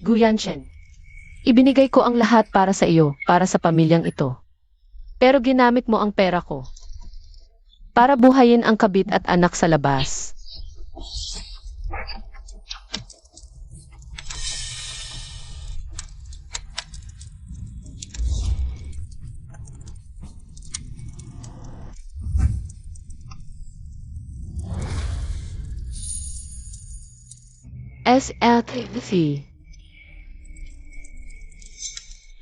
Guyanchen, ibinigay ko ang lahat para sa iyo, para sa pamilyang ito. Pero ginamit mo ang pera ko para buhayin ang kabit at anak sa labas. SLTC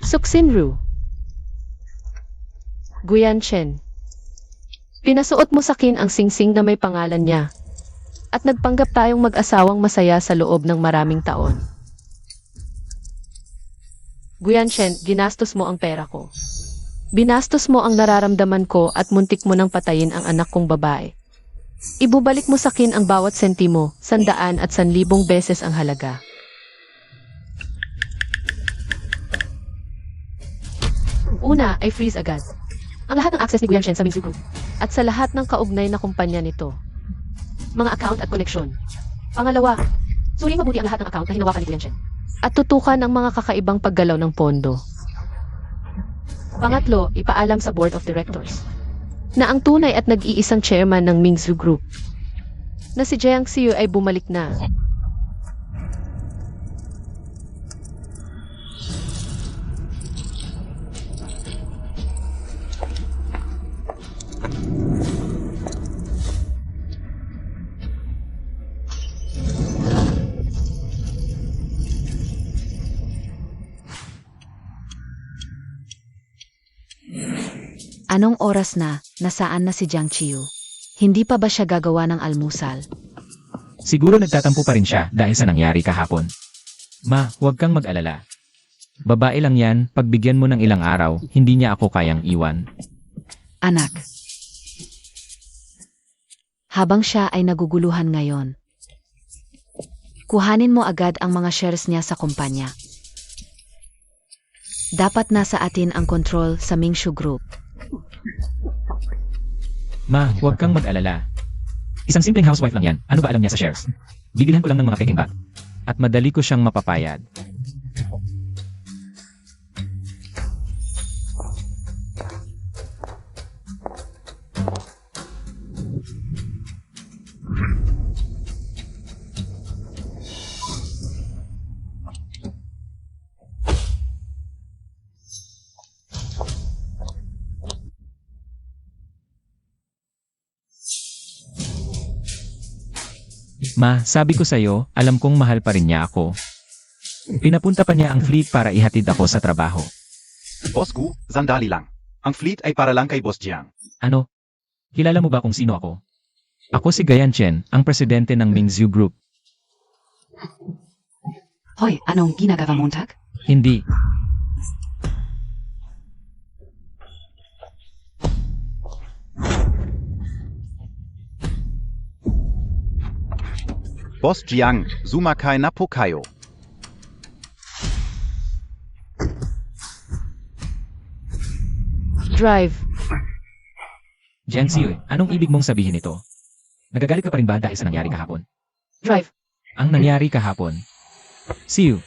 Suksinru Guyanchen, pinasuot mo sa akin ang singsing na may pangalan niya at nagpanggap tayong mag-asawang masaya sa loob ng maraming taon. Guyanchen, ginastos mo ang pera ko. Binastos mo ang nararamdaman ko at muntik mo nang patayin ang anak kong babae. Ibubalik mo sa akin ang bawat sentimo, 100 at 1,000 beses ang halaga. Una ay freeze agad ang lahat ng access ni Guyanchen sa Mingzu Group at sa lahat ng kaugnay na kumpanya nito. Mga account at koleksyon. Pangalawa, suriin mabuti ang lahat ng account na hinawakan ni Guyanchen at tutukan ang mga kakaibang paggalaw ng pondo. Pangatlo, ipaalam sa Board of Directors na ang tunay at nag-iisang chairman ng Mingzu Group na si Jiang Xiu ay bumalik na. Anong oras na? Nasaan na si Jiang Qiu? Hindi pa ba siya gagawa ng almusal? Siguro nagtatampo pa rin siya dahil sa nangyari kahapon. Ma, huwag kang mag-alala. Babae lang yan, pagbigyan mo ng ilang araw, hindi niya ako kayang iwan. Anak. Habang siya ay naguguluhan ngayon, kuhanin mo agad ang mga shares niya sa kumpanya. Dapat nasa atin ang control sa Mingzu Group. Ma, huwag kang mag-alala. Isang simpleng housewife lang yan. Ano ba alam niya sa shares? Bibilhan ko lang ng mga peking bag. At madali ko siyang mapapayad. Ma, sabi ko sa'yo, alam kong mahal pa rin niya ako. Pinapunta pa niya ang fleet para ihatid ako sa trabaho. Boss Gu, sandali lang. Ang fleet ay para lang kay Boss Jiang. Ano? Kilala mo ba kung sino ako? Ako si Guyanchen, ang presidente ng Mingzu Group. Hoy, anong ginagawa mo, Tag? Hindi. Boss Jiang, sumakay na po kayo. Drive. Jiang Xiu, anong ibig mong sabihin nito? Nagagalit ka pa rin ba dahil sa nangyari kahapon? Drive. Ang nangyari kahapon. Xiu.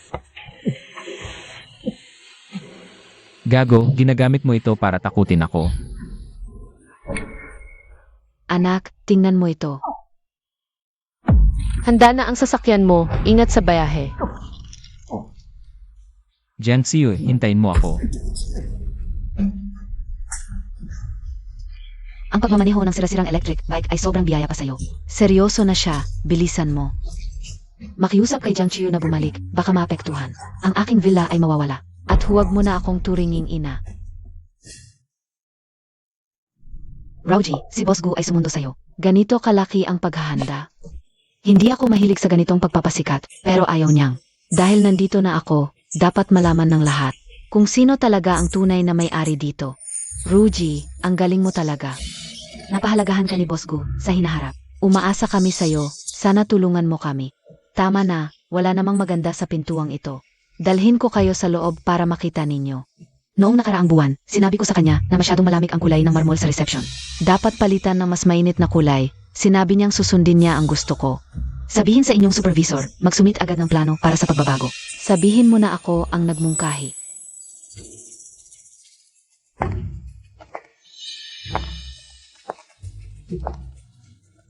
Gago, ginagamit mo ito para takutin ako. Anak, tingnan mo ito. Handa na ang sasakyan mo, ingat sa bayahe. Jiang Xiu, hintayin mo ako. Ang pagmamaneho ng sira-sirang electric bike ay sobrang biyaya pa sa'yo. Seryoso na siya, bilisan mo. Makiusap kay Jiang Qiu na bumalik, baka maapektuhan. Ang aking villa ay mawawala. At huwag mo na akong turinging ina. Rauji, si Boss Gu ay sumundo sa'yo. Ganito kalaki ang paghahanda. Hindi ako mahilig sa ganitong pagpapasikat, pero ayaw niyang. Dahil nandito na ako, dapat malaman ng lahat kung sino talaga ang tunay na may-ari dito. Ruji, ang galing mo talaga. Napahalagahan ka ni Boss Gu sa hinaharap. Umaasa kami sa'yo, sana tulungan mo kami. Tama na, wala namang maganda sa pintuang ito. Dalhin ko kayo sa loob para makita ninyo. Noong nakaraang buwan, sinabi ko sa kanya na masyadong malamig ang kulay ng marmol sa reception. Dapat palitan ng mas mainit na kulay. Sinabi niyang susundin niya ang gusto ko. Sabihin sa inyong supervisor, magsumit agad ng plano para sa pagbabago. Sabihin mo na ako ang nagmungkahi.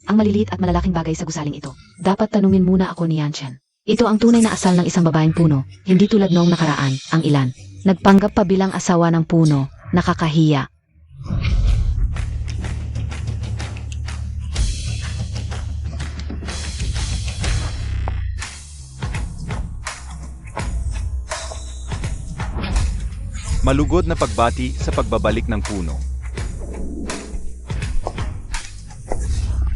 Ang maliliit at malalaking bagay sa gusaling ito. Dapat tanungin muna ako ni Yanchen. Ito ang tunay na asal ng isang babaeng puno, hindi tulad noong nakaraan, ang ilan. Nagpanggap pa bilang asawa ng puno, nakakahiya. Malugod na pagbati sa pagbabalik ng puno.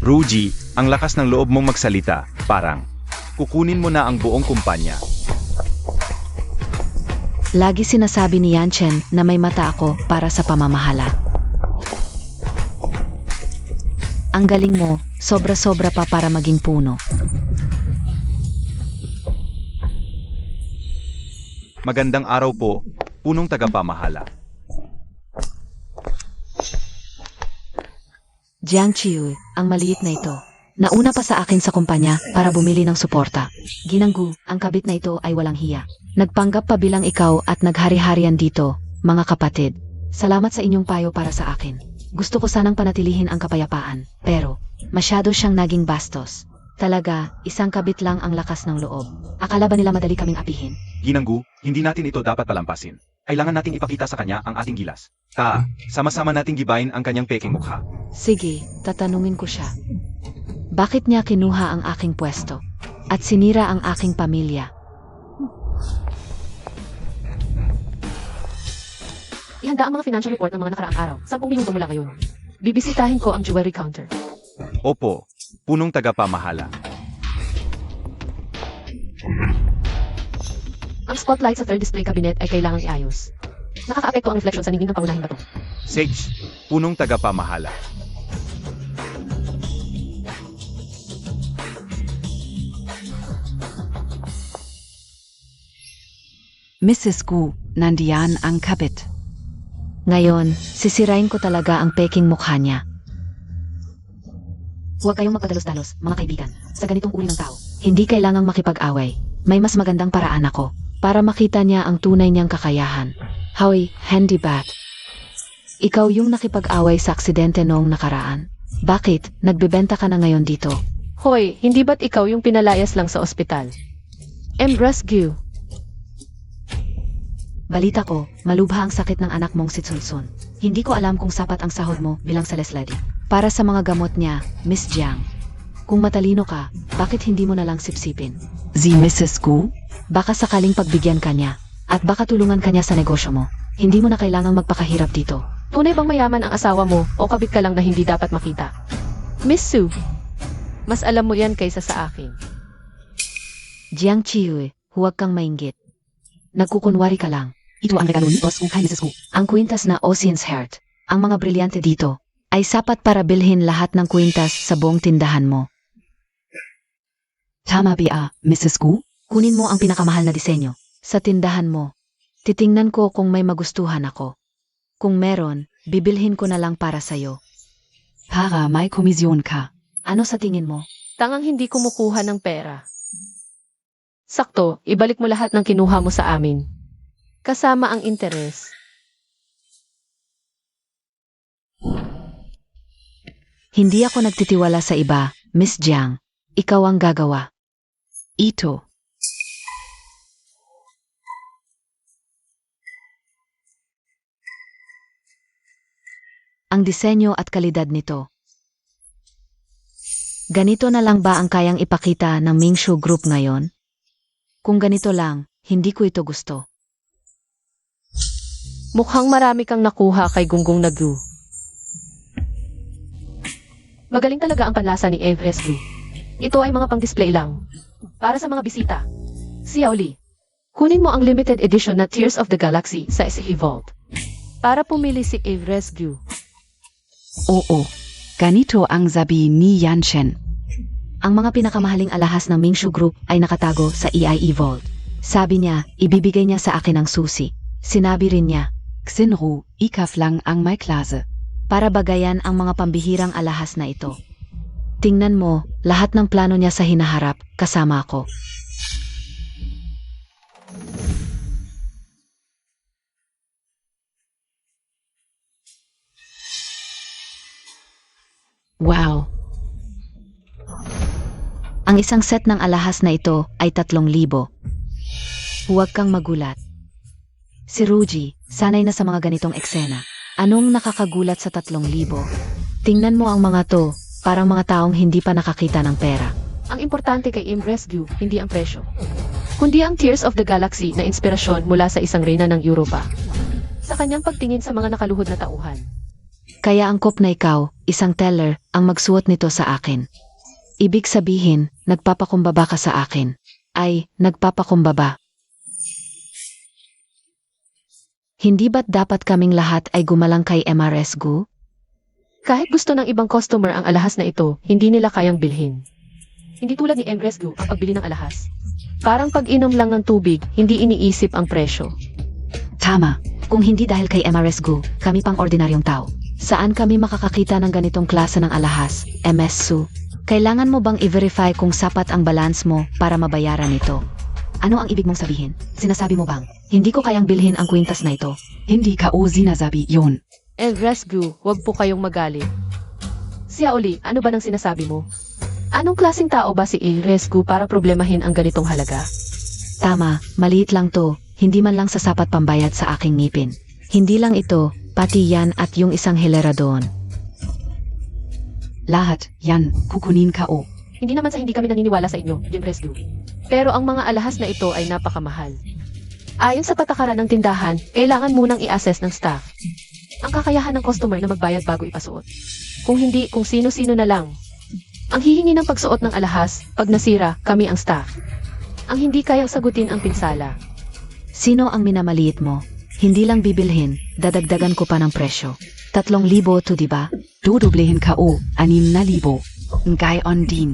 Ruji, ang lakas ng loob mong magsalita, parang kukunin mo na ang buong kumpanya. Lagi sinasabi ni Yanchen na may mata ako para sa pamamahala. Ang galing mo, sobra-sobra pa para maging puno. Magandang araw po, punong tagapamahala. Jiang Chiu, ang maliit na ito. Nauna pa sa akin sa kumpanya para bumili ng suporta. Ginanggu, ang kabit na ito ay walang hiya. Nagpanggap pa bilang ikaw at naghari-harian dito, mga kapatid. Salamat sa inyong payo para sa akin. Gusto ko sanang panatilihin ang kapayapaan, pero masyado siyang naging bastos. Talaga, isang kabit lang ang lakas ng loob. Akala ba nila madali kaming apihin? Ginanggu, hindi natin ito dapat palampasin. Kailangan nating ipakita sa kanya ang ating gilas. Sama-sama nating gibayin ang kanyang peking mukha. Sige, tatanungin ko siya. Bakit niya kinuha ang aking pwesto? At sinira ang aking pamilya? Ihanda ang mga financial report ng mga nakaraang araw. 10 minuto mula ngayon. Bibisitahin ko ang jewelry counter. Opo, punong tagapamahala. Ang spotlight sa third display cabinet ay kailangang iayos. Nakakaapekto ang reflection sa ningning ng pangunahing bato. Sage, punong tagapamahala. Mrs. Gu, nandiyan ang kabit. Ngayon, sisirain ko talaga ang peking mukha niya. Huwag kayong magpadalos-dalos, mga kaibigan. Sa ganitong uri ng tao, hindi kailangang makipag-away. May mas magandang paraan ako para makita niya ang tunay niyang kakayahan. Hoy, handy bat. Ikaw yung nakipag-away sa aksidente noong nakaraan. Bakit? Nagbebenta ka na ngayon dito. Hoy, hindi ba't ikaw yung pinalayas lang sa ospital? Rescue. Balita ko, malubha ang sakit ng anak mong si Tsunsun. Hindi ko alam kung sapat ang sahod mo bilang sales lady. Para sa mga gamot niya, Miss Jiang. Kung matalino ka, bakit hindi mo na lang sipsipin? Si Mrs. Gu? Baka sakaling pagbigyan ka niya, at baka tulungan ka niya sa negosyo mo. Hindi mo na kailangang magpakahirap dito. Tunay bang mayaman ang asawa mo o kabit ka lang na hindi dapat makita? Miss Sue, mas alam mo yan kaysa sa akin. Jiang Chiu, huwag kang mainggit. Nagkukunwari ka lang. Ito ang regalo ni Boss Gu kay Mrs. Gu. Ang kwintas na Ocean's Heart. Ang mga brilyante dito ay sapat para bilhin lahat ng kwintas sa buong tindahan mo. Tama ba, Mrs. Gu? Kunin mo ang pinakamahal na disenyo sa tindahan mo. Titingnan ko kung may magustuhan ako. Kung meron, bibilhin ko na lang para sa'yo. Para may komisyon ka. Ano sa tingin mo? Tangang hindi kumukuha ng pera. Sakto, ibalik mo lahat ng kinuha mo sa amin. Kasama ang interes. Hindi ako nagtitiwala sa iba, Miss Jiang. Ikaw ang gagawa. Ito. Ang disenyo at kalidad nito. Ganito na lang ba ang kayang ipakita ng Mingshu Group ngayon? Kung ganito lang, hindi ko ito gusto. Mukhang marami kang nakuha kay Gunggong Nagu. Magaling talaga ang panlasa ni Rescue. Ito ay mga pang-display lang. Para sa mga bisita. Xiao Li, kunin mo ang limited edition na Tears of the Galaxy sa SE Vault. Para pumili si Rescue. Oo. Ganito ang sabi ni Yanchen. Ang mga pinakamahaling alahas ng Mingshu Group ay nakatago sa EIE Vault. Sabi niya, ibibigay niya sa akin ang susi. Sinabi rin niya, Xinru, ikaf lang ang may klase. para bagayan ang mga pambihirang alahas na ito. Tingnan mo, lahat ng plano niya sa hinaharap, kasama ako. Wow. Ang isang set ng alahas na ito ay 3,000. Huwag kang magulat. Si Ruji, sanay na sa mga ganitong eksena. Anong nakakagulat sa 3,000? Tingnan mo ang mga to, parang mga taong hindi pa nakakita ng pera. Ang importante kay Im Rescue, hindi ang presyo. Kundi ang Tears of the Galaxy na inspirasyon mula sa isang reyna ng Europa. Sa kanyang pagtingin sa mga nakaluhod na tauhan. Kaya angkop na ikaw, isang teller, ang magsuot nito sa akin. Ibig sabihin, nagpapakumbaba ka sa akin. Ay, nagpapakumbaba. Hindi ba't dapat kaming lahat ay gumalang kay MRS Gu? Kahit gusto ng ibang customer ang alahas na ito, hindi nila kayang bilhin. Hindi tulad ni M Rescue ang pagbili ng alahas. Parang pag-inom lang ng tubig, hindi iniisip ang presyo. Tama, kung hindi dahil kay MRS Gu, kami pang ordinaryong tao. Saan kami makakakita ng ganitong klase ng alahas, MS Su? Kailangan mo bang i-verify kung sapat ang balance mo para mabayaran ito? Ano ang ibig mong sabihin? Sinasabi mo bang, hindi ko kayang bilhin ang kwintas na ito? Hindi ka o sinasabi yon. M Rescue, wag po kayong magalit. Siya Oli, ano ba nang sinasabi mo? Anong klaseng tao ba si M Rescue para problemahin ang ganitong halaga? Tama, maliit lang to, hindi man lang sasapat pambayad sa aking ngipin. Hindi lang ito, pati yan at yung isang hilera doon. Lahat, yan, kukunin ka o. Hindi naman sa hindi kami naniniwala sa inyo, Jim Rescue. Pero ang mga alahas na ito ay napakamahal. Ayon sa patakaran ng tindahan, kailangan munang i-assess ng staff ang kakayahan ng customer na magbayad bago ipasuot. Kung hindi, kung sino-sino na lang. Ang hihingi ng pagsuot ng alahas, pag nasira, kami ang staff. Ang hindi kayang sagutin ang pinsala. Sino ang minamaliit mo? Hindi lang bibilhin, dadagdagan ko pa ng presyo. 3,000 to, diba? Dodoblehin ka o, 6,000. Ngayon din.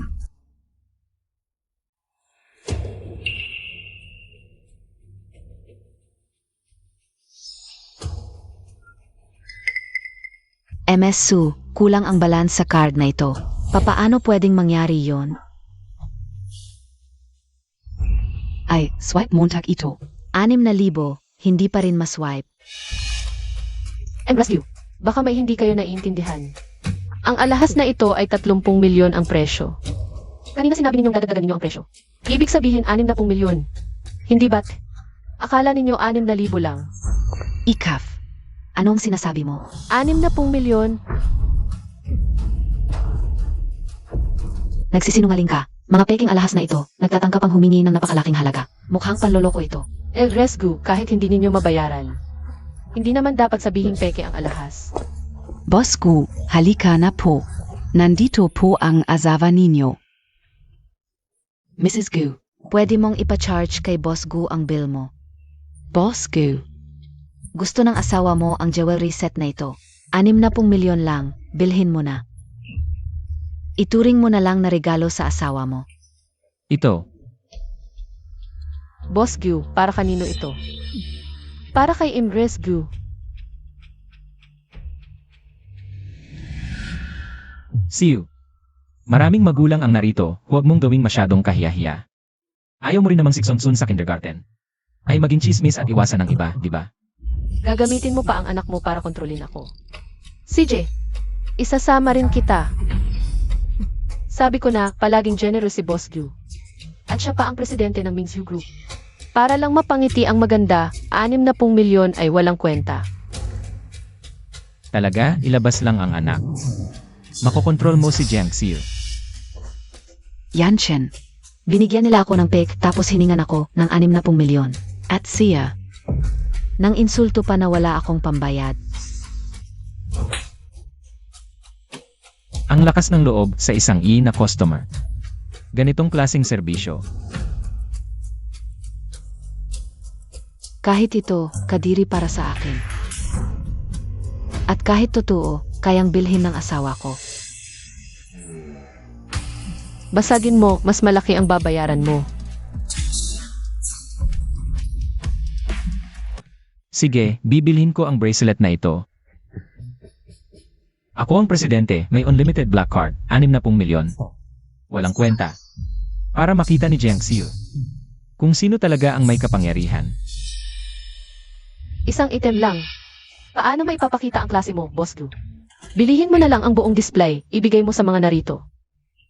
MS Su, kulang ang balance sa card na ito. Papaano pwedeng mangyari yon? Ay, swipe Montag ito. 6,000, hindi pa rin maswipe. M Rescue, baka may hindi kayo naiintindihan. Ang alahas na ito ay 30 milyon ang presyo. Kanina sinabi ninyong dadagdagan ninyo ang presyo. Ibig sabihin 60 milyon. Hindi ba't? Akala ninyo 6,000 lang. Ikaf. Anong sinasabi mo? 60 milyon? Nagsisinungaling ka. Mga peking alahas na ito, nagtatangkap ang humingi ng napakalaking halaga. Mukhang panloloko ito. El Rescue, kahit hindi ninyo mabayaran. Hindi naman dapat sabihing peke ang alahas. Boss Gu, halika na po. Nandito po ang asawa ninyo. Mrs. Gu, Pwede mong ipa-charge kay Boss Gu ang bill mo. Boss Gu, Gusto ng asawa mo ang jewelry set na ito. 60 milyon lang, bilhin mo na. Ituring mo na lang na regalo sa asawa mo. Ito, Boss Gu, para kanino ito? Para kay Imres Gu. see you. Maraming magulang ang narito, huwag mong gawing masyadong kahiya-hiya. Ayaw mo rin namang siksonsun sa kindergarten. Ay maging chismis at iwasan ng iba, di ba? Gagamitin mo pa ang anak mo para kontrolin ako. CJ, isasama rin kita. Sabi ko na, palaging generous si Boss Gu. At siya pa ang presidente ng Mingzhu Group. Para lang mapangiti ang maganda, 60 milyon ay walang kwenta. Talaga, ilabas lang ang anak. Makokontrol mo si Jiang Xiu. Yanshen, Binigyan nila ako ng pek tapos hiningan ako ng 60 milyon. at siya. Nang insulto pa na wala akong pambayad. Ang lakas ng loob sa isang na customer. Ganitong klaseng serbisyo. Kahit ito, kadiri para sa akin. At kahit totoo, kayang bilhin ng asawa ko. Basagin mo, mas malaki ang babayaran mo. Sige, bibilhin ko ang bracelet na ito. Ako ang presidente, may unlimited black card, 60 milyon. Walang kwenta. Para makita ni Jiang Xiu kung sino talaga ang may kapangyarihan. Isang item lang. Paano may papakita ang klase mo, Boss Gu? Bilihin mo na lang ang buong display, ibigay mo sa mga narito.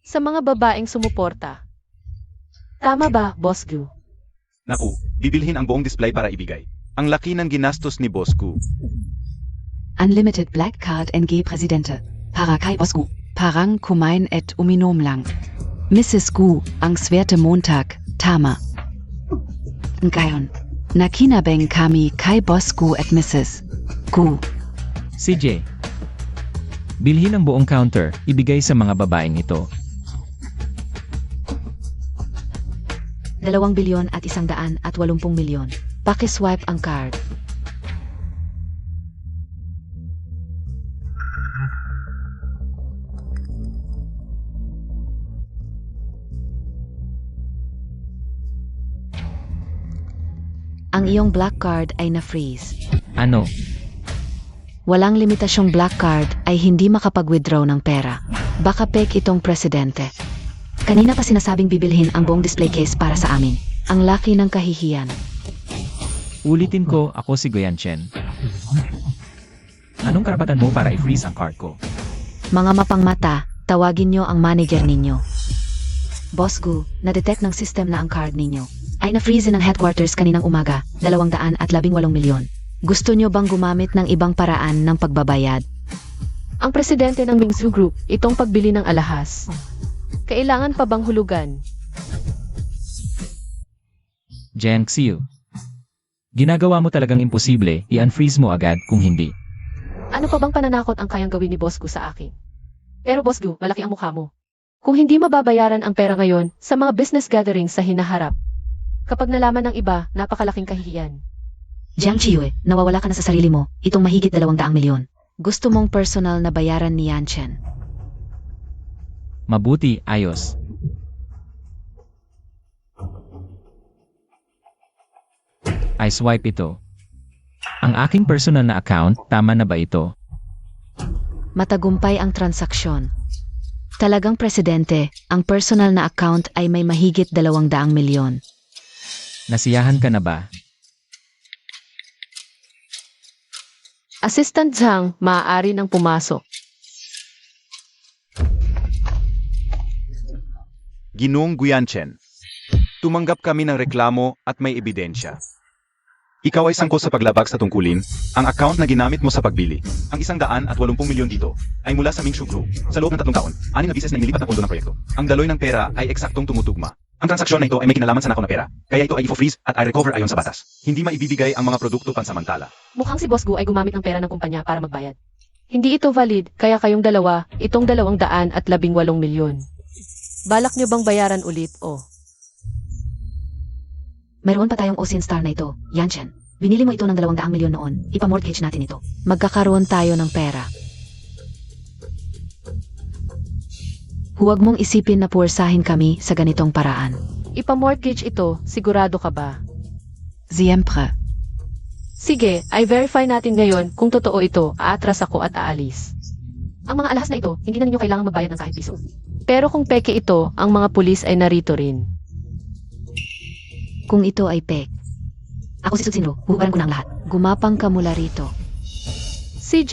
Sa mga babaeng sumuporta. Tama ba, Boss Gu? Naku, bibilhin ang buong display para ibigay. Ang laki ng ginastos ni Boss Gu. Unlimited Black Card NG Presidente. Para kay Boss Gu. Parang kumain et uminom lang. Mrs. Gu, ang swerte Montag, tama. Ngayon, nakinabang kami kay Boss Gu at Mrs. Gu. CJ, bilhin ang buong counter, ibigay sa mga babaeng ito. 2 bilyon at 180 milyon. Pakiswipe ang card. Ang iyong black card ay na-freeze. Ano? Walang limitasyong black card ay hindi makapag-withdraw ng pera. Baka fake itong presidente. Kanina pa sinasabing bibilhin ang buong display case para sa amin. Ang laki ng kahihiyan. Ulitin ko, ako si Guyan Chen. Anong karapatan mo para i-freeze ang card ko? Mga mapangmata, tawagin nyo ang manager ninyo. Boss Gu, na-detect ng system na ang card ninyo ay na-freeze ng headquarters kaninang umaga, 218 milyon. Gusto nyo bang gumamit ng ibang paraan ng pagbabayad? Ang presidente ng Mingzhu Group, itong pagbili ng alahas. Kailangan pa bang hulugan? Jiang Xiu. Ginagawa mo talagang imposible, i-unfreeze mo agad kung hindi. Ano pa bang pananakot ang kayang gawin ni Boss Gu sa akin? Pero Boss Gu, malaki ang mukha mo. Kung hindi mababayaran ang pera ngayon sa mga business gatherings sa hinaharap, kapag nalaman ng iba, napakalaking kahihiyan. Jiang Qiu, nawawala ka na sa sarili mo, itong mahigit 200 milyon. Gusto mong personal na bayaran ni Yan Chen. Mabuti, ayos. I swipe ito. Ang aking personal na account, tama na ba ito? Matagumpay ang transaksyon. Talagang presidente, ang personal na account ay may mahigit 200 milyon. Nasiyahan ka na ba? Assistant Zhang, maaari nang pumasok. Ginoong Guyanchen, tumanggap kami ng reklamo at may ebidensya. Ikaw ay sangkot sa paglabag sa tungkulin. Ang account na ginamit mo sa pagbili, ang 180 milyon dito, ay mula sa Mingzhu Group. Sa loob ng 3 taon, 6 na bisis na inilipat ng pondo ng proyekto. Ang daloy ng pera ay eksaktong tumutugma. Ang transaksyon na ito ay may kinalaman sa nakaw na pera, kaya ito ay i-freeze at i-recover ayon sa batas. Hindi maibibigay ang mga produkto pansamantala. Mukhang si Boss Gu ay gumamit ng pera ng kumpanya para magbayad. Hindi ito valid, kaya kayong dalawa, itong 218 milyon. Balak niyo bang bayaran ulit o? Mayroon pa tayong Ocean Star na ito, Yan Chen. Binili mo ito ng 200 milyon noon, ipamortgage natin ito. Magkakaroon tayo ng pera. Huwag mong isipin na puwersahin kami sa ganitong paraan. Ipamortgage ito, sigurado ka ba? Siempre. Sige, i-verify natin ngayon kung totoo ito, aatras ako at aalis. Ang mga alahas na ito, hindi na ninyo kailangang magbayad ng kahit piso. Pero kung peke ito, ang mga pulis ay narito rin. Kung ito ay pek. Ako si Susinro, huhubaran ko na ang lahat. Gumapang ka mula rito. CJ,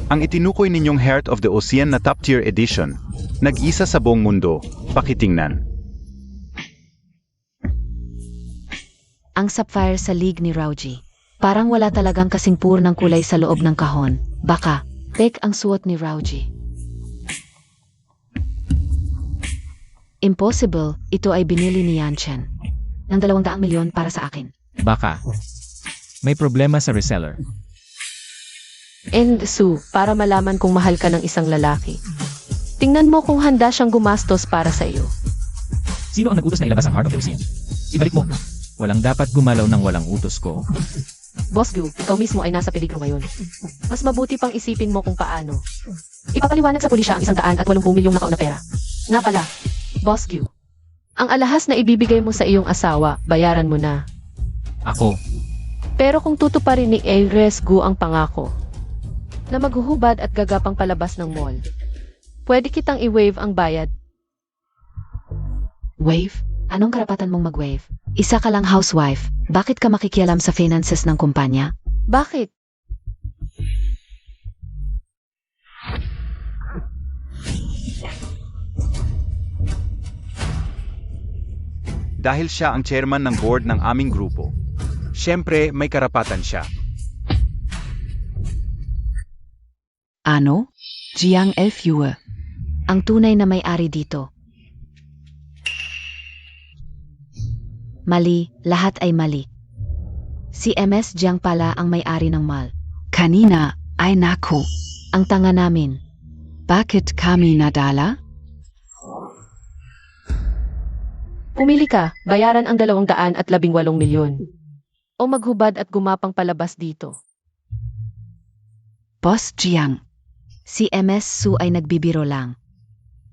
Ang itinukoy ninyong Heart of the Ocean na top tier edition, nag-isa sa buong mundo, pakitingnan. Ang sapphire sa league ni Rauji. Parang wala talagang kasing pur ng kulay sa loob ng kahon. Baka, pek ang suot ni Rauji. Impossible, ito ay binili ni Yan Chen. Ng 200 milyon para sa akin. Baka. May problema sa reseller. and Sue, para malaman kung mahal ka ng isang lalaki. Tingnan mo kung handa siyang gumastos para sa iyo. Sino ang nag-utos na ilabas ang Heart of the Ocean? Ibalik mo. Walang dapat gumalaw ng walang utos ko. Boss Gu, ikaw mismo ay nasa peligro ngayon. Mas mabuti pang isipin mo kung paano. Ipapaliwanag sa pulisya ang 180 milyong nakaw na pera. Nga pala, Boss Gu, ang alahas na ibibigay mo sa iyong asawa, bayaran mo na. Ako. Pero kung tutuparin ni Agres Gu ang pangako, na maghuhubad at gagapang palabas ng mall. Pwede kitang i-waive ang bayad. Wave? Anong karapatan mong mag-wave? Isa ka lang housewife. Bakit ka makikialam sa finances ng kumpanya? Bakit? Dahil siya ang chairman ng board ng aming grupo. Siyempre, may karapatan siya. Ano? Jiang Elfyue. Ang tunay na may-ari dito. Mali, lahat ay mali. Si MS Jiang pala ang may-ari ng mall. Kanina ay nako. Ang tanga namin. Bakit kami nadala? Pumili ka, bayaran ang 218 milyon. O maghubad at gumapang palabas dito. Boss Jiang. Si MS Su ay nagbibiro lang.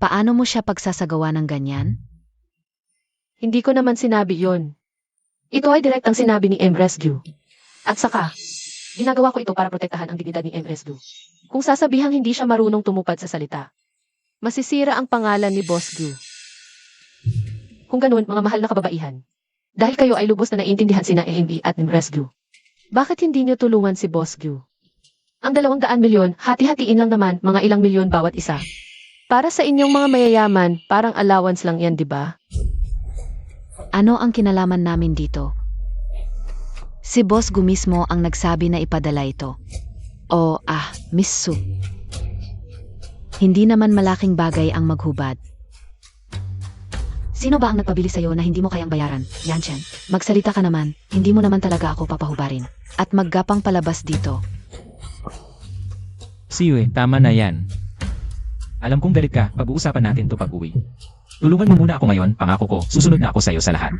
Paano mo siya pagsasagawa ng ganyan? Hindi ko naman sinabi yon. Ito ay direktang sinabi ni M. Rescue. At saka, ginagawa ko ito para protektahan ang dignidad ni M. Rescue. Kung sasabihang hindi siya marunong tumupad sa salita, masisira ang pangalan ni Boss Gu. Kung ganun, mga mahal na kababaihan, dahil kayo ay lubos na naiintindihan sina AMB at M. Rescue, bakit hindi niyo tulungan si Boss Gu? Ang 200 milyon, hati-hatiin lang naman mga ilang milyon bawat isa. Para sa inyong mga mayayaman, parang allowance lang yan, di ba? Ano ang kinalaman namin dito? Si Boss Gu mismo ang nagsabi na ipadala ito. Miss Su. Hindi naman malaking bagay ang maghubad. Sino ba ang nagpabili sa'yo na hindi mo kayang bayaran? Yanchen, magsalita ka naman, hindi mo naman talaga ako papahubarin. At maggapang palabas dito. Siyo tama na yan. Alam kong galit ka, pag-uusapan natin to pag-uwi. Tulungan mo muna ako ngayon, pangako ko, susunod na ako sa'yo sa lahat.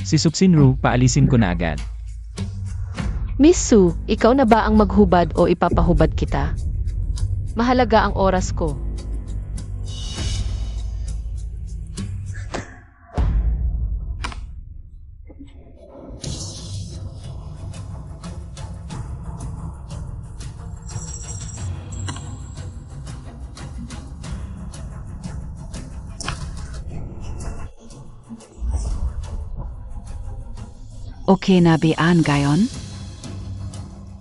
Si Subsinru, paalisin ko na agad. Miss Su, ikaw na ba ang maghubad o ipapahubad kita? Mahalaga ang oras ko. Okay na bian gayon?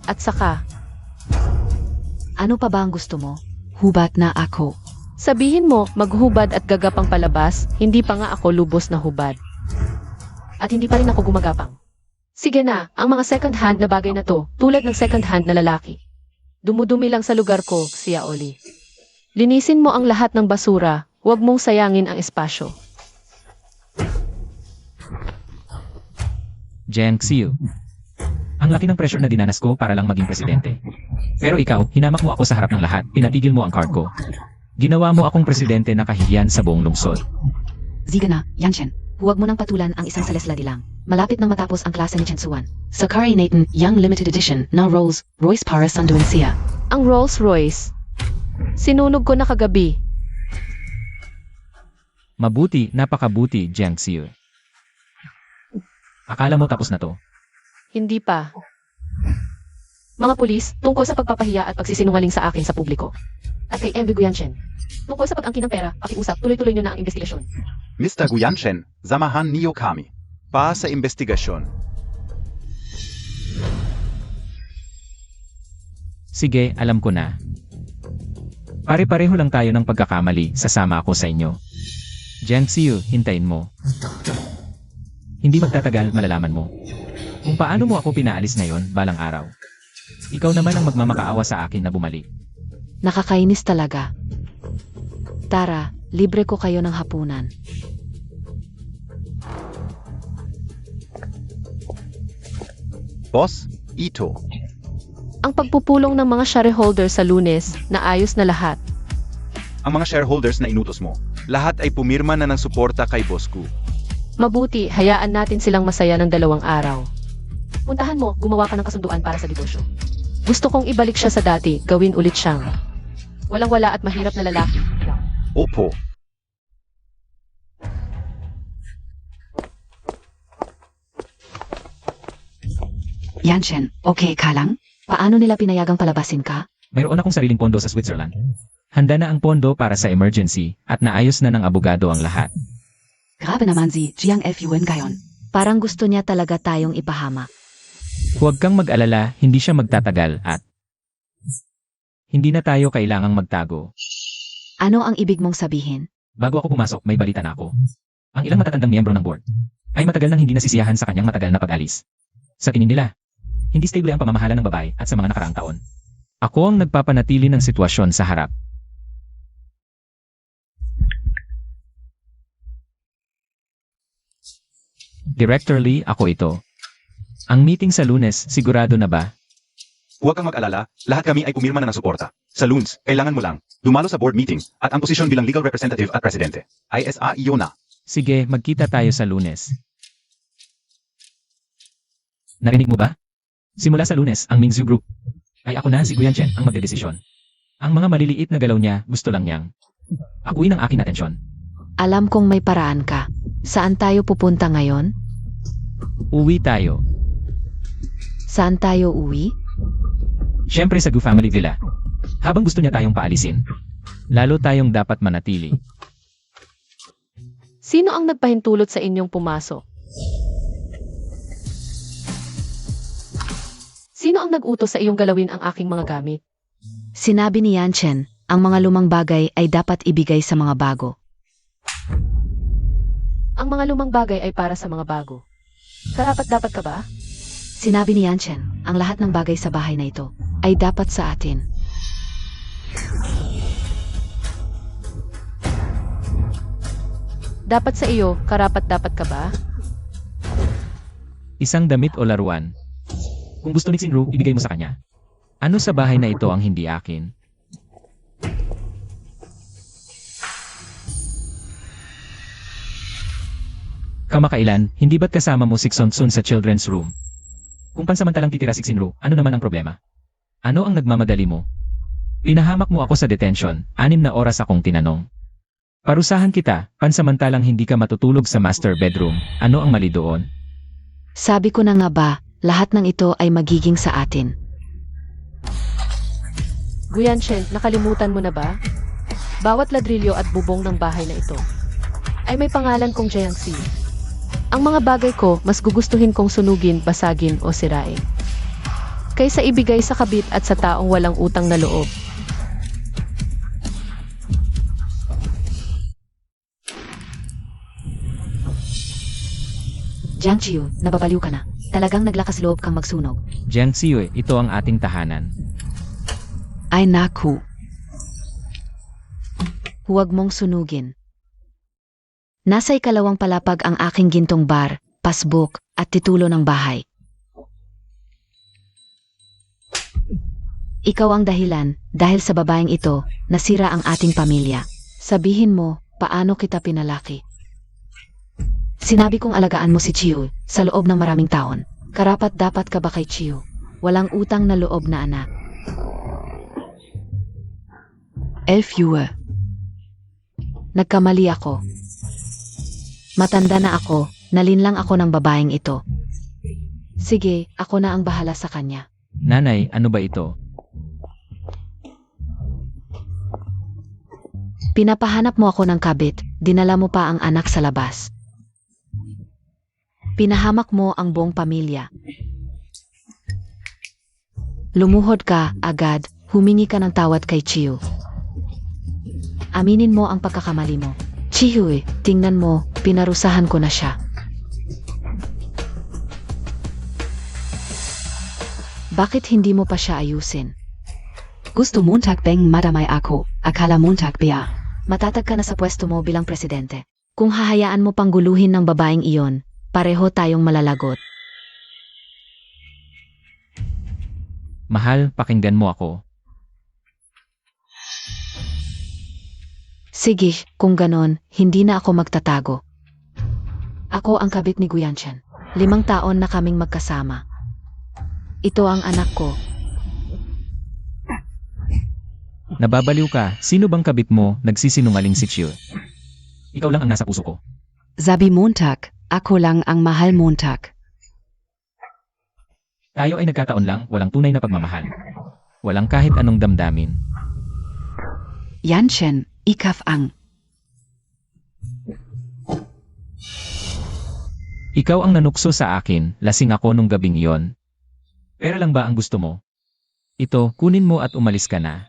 At saka, Ano pa ba ang gusto mo? Hubat na ako. sabihin mo, maghubad at gagapang palabas, hindi pa nga ako lubos na hubad. At hindi pa rin ako gumagapang. Sige na, ang mga second hand na bagay na to, tulad ng second hand na lalaki. Dumudumi lang sa lugar ko, siya Oli. Linisin mo ang lahat ng basura, huwag mong sayangin ang espasyo. Jen Xiu. Ang laki ng pressure na dinanas ko para lang maging presidente. Pero ikaw, hinamak mo ako sa harap ng lahat, pinatigil mo ang card ko. Ginawa mo akong presidente na kahihiyan sa buong lungsod. Sige na, Yanchen. Huwag mo nang patulan ang isang salesladi lang. Malapit nang matapos ang klase ni Chensuan. Sakari Nathan Young Limited Edition na Rolls Royce para Sanduencia. Ang Rolls Royce. Sinunog ko na kagabi. Mabuti, napakabuti, Jiang Xiu. Akala mo tapos na to? Hindi pa. Mga pulis, tungkol sa pagpapahiya at pagsisinungaling sa akin sa publiko. At kay MB Guyanshen, tungkol sa pag-angkin ng pera, pakiusap, tuloy-tuloy nyo na ang investigasyon. Mr. Guyanshen, samahan niyo kami. Pa sa investigasyon. Sige, alam ko na. Pare-pareho lang tayo ng pagkakamali, sasama ako sa inyo. Jiang Xiu, hintayin mo. Hindi magtatagal, malalaman mo. Kung paano mo ako pinaalis ngayon, balang araw. Ikaw naman ang magmamakaawa sa akin na bumalik. Nakakainis talaga. Tara, libre ko kayo ng hapunan. Boss, ito. Ang pagpupulong ng mga shareholder sa Lunes, naayos na lahat. Ang mga shareholders na inutos mo, lahat ay pumirma na ng suporta kay Boss Gu. Mabuti, hayaan natin silang masaya ng 2 araw. Puntahan mo, gumawa ka ng kasunduan para sa negosyo. Gusto kong ibalik siya sa dati, gawin ulit siyang walang-wala at mahirap na lalaki. Opo. Yanchen, okay ka lang? Paano nila pinayagang palabasin ka? Mayroon akong sariling pondo sa Switzerland. Handa na ang pondo para sa emergency at naayos na ng abogado ang lahat. Grabe naman si Jiang F. Yuen ngayon. Parang gusto niya talaga tayong ipahama. Huwag kang mag-alala, hindi siya magtatagal at hindi na tayo kailangang magtago. Ano ang ibig mong sabihin? Bago ako pumasok, may balita na ako. Ang ilang matatandang miyembro ng board ay matagal nang hindi nasisiyahan sa kanyang matagal na pag-alis. Sa tingin nila, hindi stable ang pamamahala ng babae at sa mga nakaraang taon. Ako ang nagpapanatili ng sitwasyon sa harap. Director Lee, ako ito. Ang meeting sa Lunes, sigurado na ba? Huwag kang mag-alala, lahat kami ay pumirma na ng suporta. Sa Lunes, kailangan mo lang dumalo sa board meeting at ang posisyon bilang legal representative at presidente ay SAIO na. Sige, magkita tayo sa Lunes. Narinig mo ba? Simula sa Lunes, ang Mingzhu Group ay ako na si Guyanchen ang magdedesisyon. Ang mga maliliit na galaw niya, gusto lang niyang akuin ang aking atensyon. Alam kong may paraan ka. Saan tayo pupunta ngayon? Uwi tayo. Saan tayo uwi? Siyempre sa Gu Family Villa. Habang gusto niya tayong paalisin, lalo tayong dapat manatili. Sino ang nagpahintulot sa inyong pumasok? Sino ang nag-utos sa iyong galawin ang aking mga gamit? Sinabi ni Yanchen, ang mga lumang bagay ay dapat ibigay sa mga bago. Ang mga lumang bagay ay para sa mga bago. Karapat-dapat ka ba? Sinabi ni Yanchen, ang lahat ng bagay sa bahay na ito ay dapat sa atin. Dapat sa iyo, karapat-dapat ka ba? Isang damit o laruan. Kung gusto ni Xinru, ibigay mo sa kanya. Ano sa bahay na ito ang hindi akin? Kamakailan, hindi ba't kasama mo si Xonsun sa children's room? Kung pansamantalang titira si Xinru, ano naman ang problema? Ano ang nagmamadali mo? Pinahamak mo ako sa detention, 6 na oras akong tinanong. Parusahan kita, pansamantalang hindi ka matutulog sa master bedroom, ano ang mali doon? Sabi ko na nga ba, lahat ng ito ay magiging sa atin. Guyanchen, nakalimutan mo na ba? Bawat ladrilyo at bubong ng bahay na ito ay may pangalan kong Jiangxi. Ang mga bagay ko, mas gugustuhin kong sunugin, basagin o sirain kaysa ibigay sa kabit at sa taong walang utang na loob. Jiang Chiu, nababaliw ka na. Talagang naglakas loob kang magsunog. Jiang Xiu, ito ang ating tahanan. Ay naku. Huwag mong sunugin. Nasa ikalawang palapag ang aking gintong bar, passbook, at titulo ng bahay. Ikaw ang dahilan, dahil sa babaeng ito, nasira ang ating pamilya. Sabihin mo, paano kita pinalaki? Sinabi kong alagaan mo si Chiu sa loob ng maraming taon. Karapat dapat ka ba kay Chiu? Walang utang na loob na anak. 11 Uhr. Nagkamali ako. Matanda na ako, nalinlang ako ng babaeng ito. Sige, ako na ang bahala sa kanya. Nanay, ano ba ito? Pinapahanap mo ako ng kabit, dinala mo pa ang anak sa labas. Pinahamak mo ang buong pamilya. Lumuhod ka, agad, humingi ka ng tawad kay Chiu. Aminin mo ang pagkakamali mo. Chiu, tingnan mo, pinarusahan ko na siya. Bakit hindi mo pa siya ayusin? Gusto Montag bang madamay ako, akala Montag biya. Matatag ka na sa pwesto mo bilang presidente. Kung hahayaan mo pang guluhin ng babaeng iyon, pareho tayong malalagot. Mahal, pakinggan mo ako. Sige, kung ganon, hindi na ako magtatago. Ako ang kabit ni Guyanchen. 5 taon na kaming magkasama. Ito ang anak ko. Nababaliw ka, sino bang kabit mo, nagsisinungaling si Chiu? Ikaw lang ang nasa puso ko. Sabi Montag, ako lang ang mahal Montag. Tayo ay nagkataon lang, walang tunay na pagmamahal. Walang kahit anong damdamin. Yanchen, ikaf ang. Ikaw ang nanukso sa akin, lasing ako nung gabing iyon. Pera lang ba ang gusto mo? Ito, kunin mo at umalis ka na.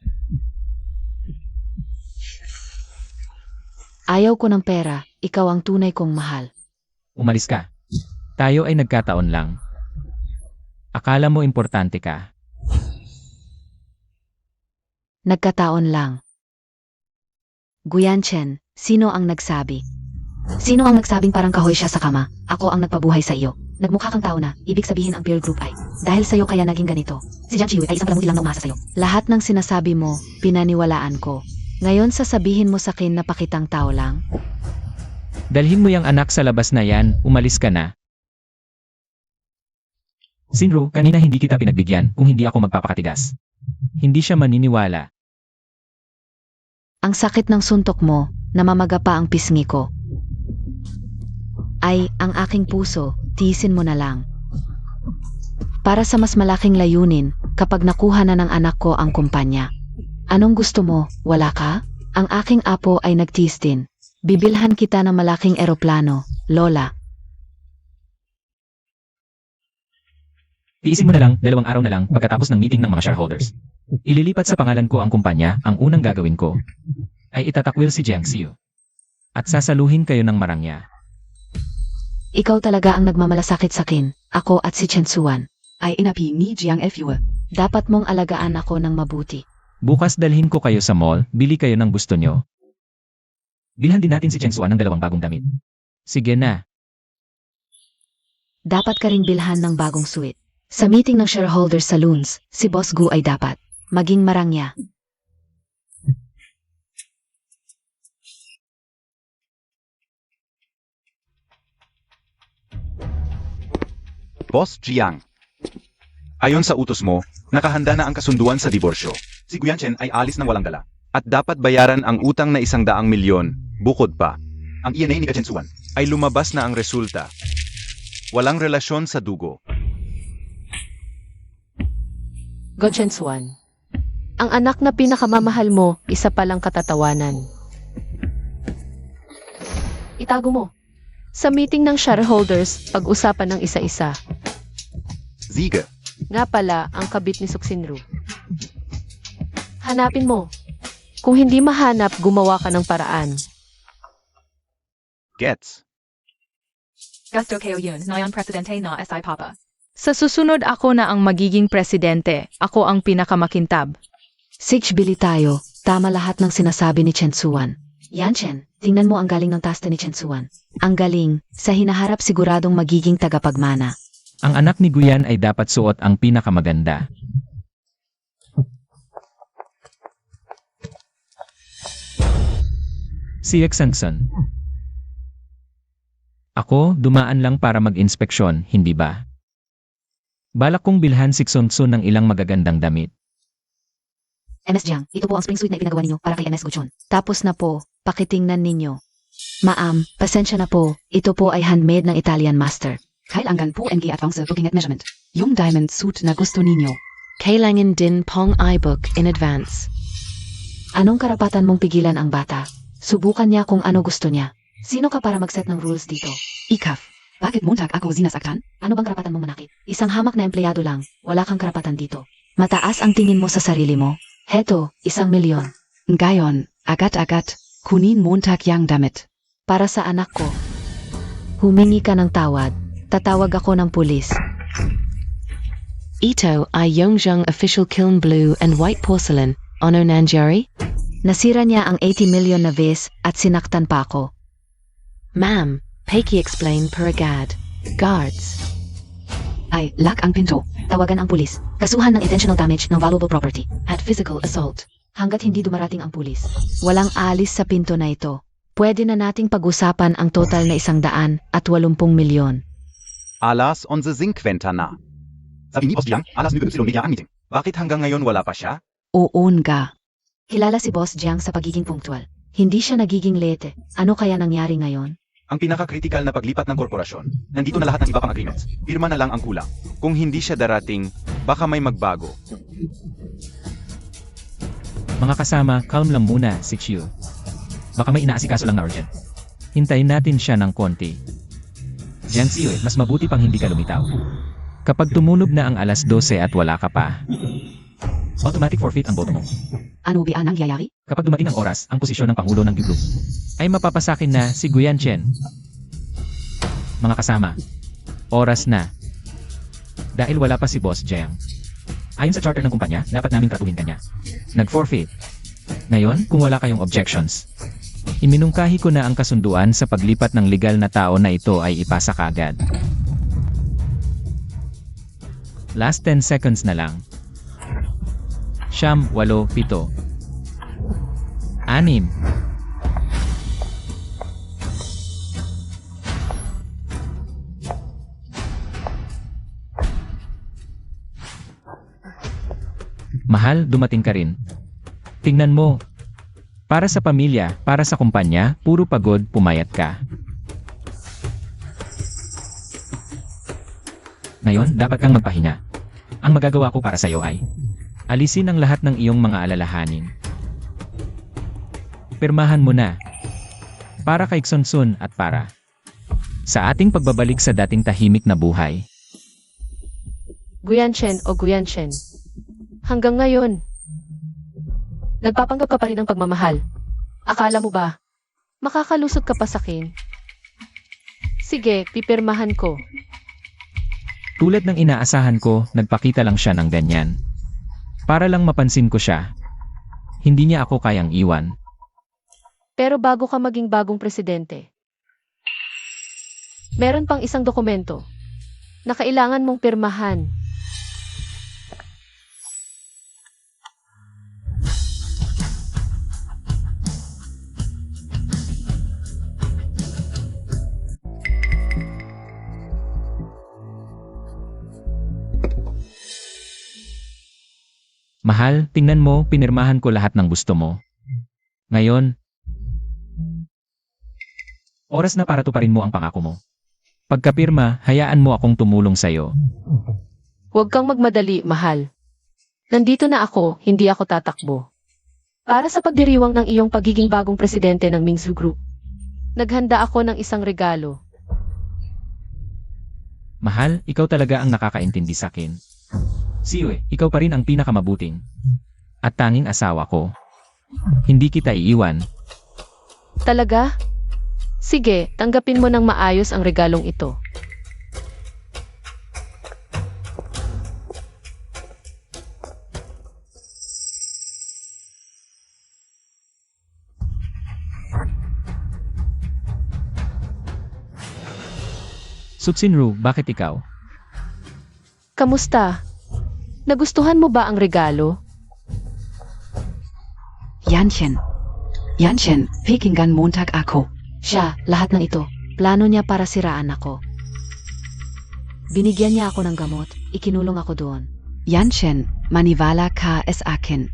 Ayaw ko ng pera, ikaw ang tunay kong mahal. Umalis ka. Tayo ay nagkataon lang. Akala mo importante ka. Nagkataon lang. Guyanchen, sino ang nagsabi? Sino ang nagsabing parang kahoy siya sa kama? Ako ang nagpabuhay sa iyo. Nagmukha kang tao na, ibig sabihin ang peer group ay, dahil sa'yo kaya naging ganito. Si Jiang Qiyu ay isang palamuti lang na umasa sa'yo. Lahat ng sinasabi mo, pinaniwalaan ko. Ngayon sasabihin mo sa akin na pakitang tao lang? Dalhin mo yung anak sa labas na yan, umalis ka na. Sinro, kanina hindi kita pinagbigyan kung hindi ako magpapakatigas. Hindi siya maniniwala. Ang sakit ng suntok mo, namamaga pa ang pisngi ko. Ay, ang aking puso, tiisin mo na lang. Para sa mas malaking layunin, kapag nakuha na ng anak ko ang kumpanya. Anong gusto mo, wala ka? Ang aking apo ay nagtiis din. Bibilhan kita ng malaking eroplano, Lola. Tiisin mo na lang, 2 araw na lang pagkatapos ng meeting ng mga shareholders. Ililipat sa pangalan ko ang kumpanya, ang unang gagawin ko ay itatakwil si Jiang Qiyu. At sasaluhin kayo ng marangya. Ikaw talaga ang nagmamalasakit sa akin, ako at si Chen Suan. Ay inapi ni Jiang Fue. Dapat mong alagaan ako ng mabuti. Bukas dalhin ko kayo sa mall, bili kayo ng gusto nyo. Bilhan din natin si Chen Suan ng 2 bagong damit. Sige na. Dapat ka ring bilhan ng bagong suit. Sa meeting ng shareholders sa Loons, si Boss Gu ay dapat maging marangya. Boss Jiang. Ayon sa utos mo, nakahanda na ang kasunduan sa diborsyo. Si Guyanchen ay alis ng walang dala. At dapat bayaran ang utang na 100 milyon, bukod pa. Ang ENA ni Chen Suan ay lumabas na ang resulta. Walang relasyon sa dugo. Chen Suan. Ang anak na pinakamamahal mo, isa palang katatawanan. Itago mo. Sa meeting ng shareholders, pag-usapan ng isa-isa. Ziege. Nga pala, ang kabit ni Suxinru. Hanapin mo. Kung hindi mahanap, gumawa ka ng paraan. Gets. Gusto kayo yun, ngayon presidente na SI Papa. Sa susunod ako na ang magiging presidente, ako ang pinakamakintab. Sich bili tayo, tama lahat ng sinasabi ni Chen Suan. Yan Chen, tingnan mo ang galing ng tasta ni Chen Suan. Ang galing, sa hinaharap siguradong magiging tagapagmana. Ang anak ni Guyan ay dapat suot ang pinakamaganda. Si Exanson. Ako, dumaan lang para mag-inspeksyon, hindi ba? Balak kong bilhan si Xonson ng ilang magagandang damit. MS Jiang, ito po ang spring suit na ipinagawa ninyo para kay MS Guchon. Tapos na po, pakitingnan ninyo. Ma'am, pasensya na po, ito po ay handmade ng Italian master. Kailangan po NG Advance Booking at Measurement. Yung diamond suit na gusto ninyo. Kailangan din pong i-book in advance. Anong karapatan mong pigilan ang bata? Subukan niya kung ano gusto niya. Sino ka para mag-set ng rules dito? Ikaf. Bakit Montag ako sinasaktan? Ano bang karapatan mong manakit? Isang hamak na empleyado lang, wala kang karapatan dito. Mataas ang tingin mo sa sarili mo. Heto, 1 milyon. Ngayon, agat-agat, kunin Montag yang damit. Para sa anak ko. Humingi ka ng tawad. Tatawag ako ng pulis. Ito ay Yongjung official kiln blue and white porcelain, Ono Nanjari? Nasira niya ang 80 million na vase at sinaktan pa ako. Ma'am, Peiki explain per agad. Guards. Ay, lock ang pinto. Tawagan ang pulis. Kasuhan ng intentional damage ng valuable property. At physical assault. Hanggat hindi dumarating ang pulis. Walang alis sa pinto na ito. Pwede na nating pag-usapan ang total na 180 milyon. Alas 11:50 na. Sabi ni Boss Jiang, alas 9 media ang meeting. Bakit hanggang ngayon wala pa siya? Oon ga. Kilala si Boss Jiang sa pagiging punctual. Hindi siya nagiging late. Ano kaya nangyari ngayon? Ang pinaka-critical na paglipat ng korporasyon. Nandito na lahat ng iba pang agreements. Pirma na lang ang kulang. Kung hindi siya darating, baka may magbago. Mga kasama, calm lang muna, si Chiu. Baka may inaasikaso lang na urgent. Hintayin natin siya ng konti. Jiang Xiu, mas mabuti pang hindi ka lumitaw. Kapag tumunog na ang alas 12 at wala ka pa, automatic forfeit ang boto mo. Ano ba ang nangyayari? Kapag dumating ang oras, ang posisyon ng Pangulo ng Group ay mapapasakin na si Guyan Chen. Mga kasama, oras na. Dahil wala pa si Boss Jiang. Ayon sa charter ng kumpanya, dapat naming tratuhin kanya. Nag-forfeit. Ngayon, kung wala kayong objections, iminungkahi ko na ang kasunduan sa paglipat ng legal na tao na ito ay ipasa kagad. Last 10 seconds na lang. 9, 8, 7, 6. Mahal, dumating ka rin. Tingnan mo. Para sa pamilya, para sa kumpanya, puro pagod, pumayat ka. Ngayon, dapat kang magpahinga. Ang magagawa ko para sa iyo ay alisin ang lahat ng iyong mga alalahanin. Pirmahan mo na. Para kay Xonsun at para sa ating pagbabalik sa dating tahimik na buhay. Guyan Chen o Guyan Chen. Hanggang ngayon, nagpapanggap ka pa rin ng pagmamahal. Akala mo ba, makakalusot ka pa sa akin? Sige, pipirmahan ko. Tulad ng inaasahan ko, nagpakita lang siya ng ganyan. Para lang mapansin ko siya. Hindi niya ako kayang iwan. Pero bago ka maging bagong presidente, meron pang isang dokumento na kailangan mong pirmahan. Mahal, tingnan mo, pinirmahan ko lahat ng gusto mo. Ngayon, oras na para tuparin mo ang pangako mo. Pagkapirma, hayaan mo akong tumulong sa'yo. Huwag kang magmadali, mahal. Nandito na ako, hindi ako tatakbo. Para sa pagdiriwang ng iyong pagiging bagong presidente ng Mingsu Group, naghanda ako ng isang regalo. Mahal, ikaw talaga ang nakakaintindi sa'kin. Siwe, ikaw pa rin ang pinakamabuting at tanging asawa ko. Hindi kita iiwan. Talaga? Sige, tanggapin mo ng maayos ang regalong ito. Sutsinru, bakit ikaw? Kamusta? Nagustuhan mo ba ang regalo? Janchen. Janchen, Pekingan Montag ako. Siya, lahat ng ito. Plano niya para siraan ako. Binigyan niya ako ng gamot, ikinulong ako doon. Janchen, Maniwala ka es akin.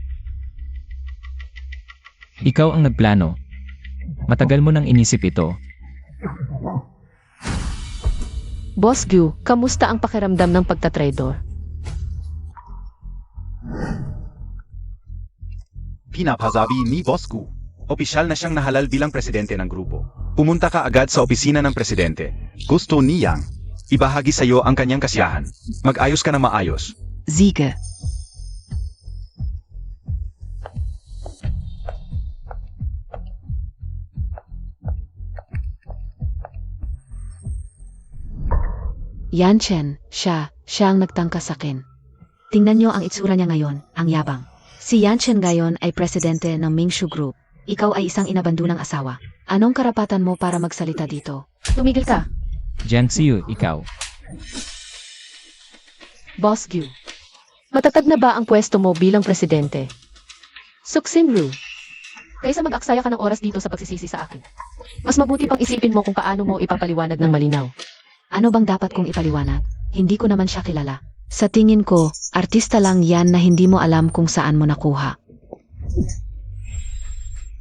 Ikaw ang nagplano. Matagal mo nang inisip ito. Boss Gu, kamusta ang pakiramdam ng pagtatraidor? Pinapasabi ni Boss Gu. Opisyal na siyang nahalal bilang presidente ng grupo. Pumunta ka agad sa opisina ng presidente. Gusto ni Yang ibahagi sa iyo ang kanyang kasiyahan. Mag-ayos ka na maayos. Siege. Janchen, siya ang nagtangka sa akin. Tingnan niyo ang itsura niya ngayon, ang yabang. Si Janchen ngayon ay presidente ng Mingsu Group. Ikaw ay isang inabandunang asawa. Anong karapatan mo para magsalita dito? Tumigil ka, Jiang Xiu, ikaw. Boss Gu. Matatag na ba ang pwesto mo bilang presidente? Suksinru. Kaysa mag-aksaya ka ng oras dito sa pagsisisi sa akin. Mas mabuti pang isipin mo kung paano mo ipapaliwanag ng malinaw. Ano bang dapat kong ipaliwanag? Hindi ko naman siya kilala. Sa tingin ko, artista lang yan na hindi mo alam kung saan mo nakuha.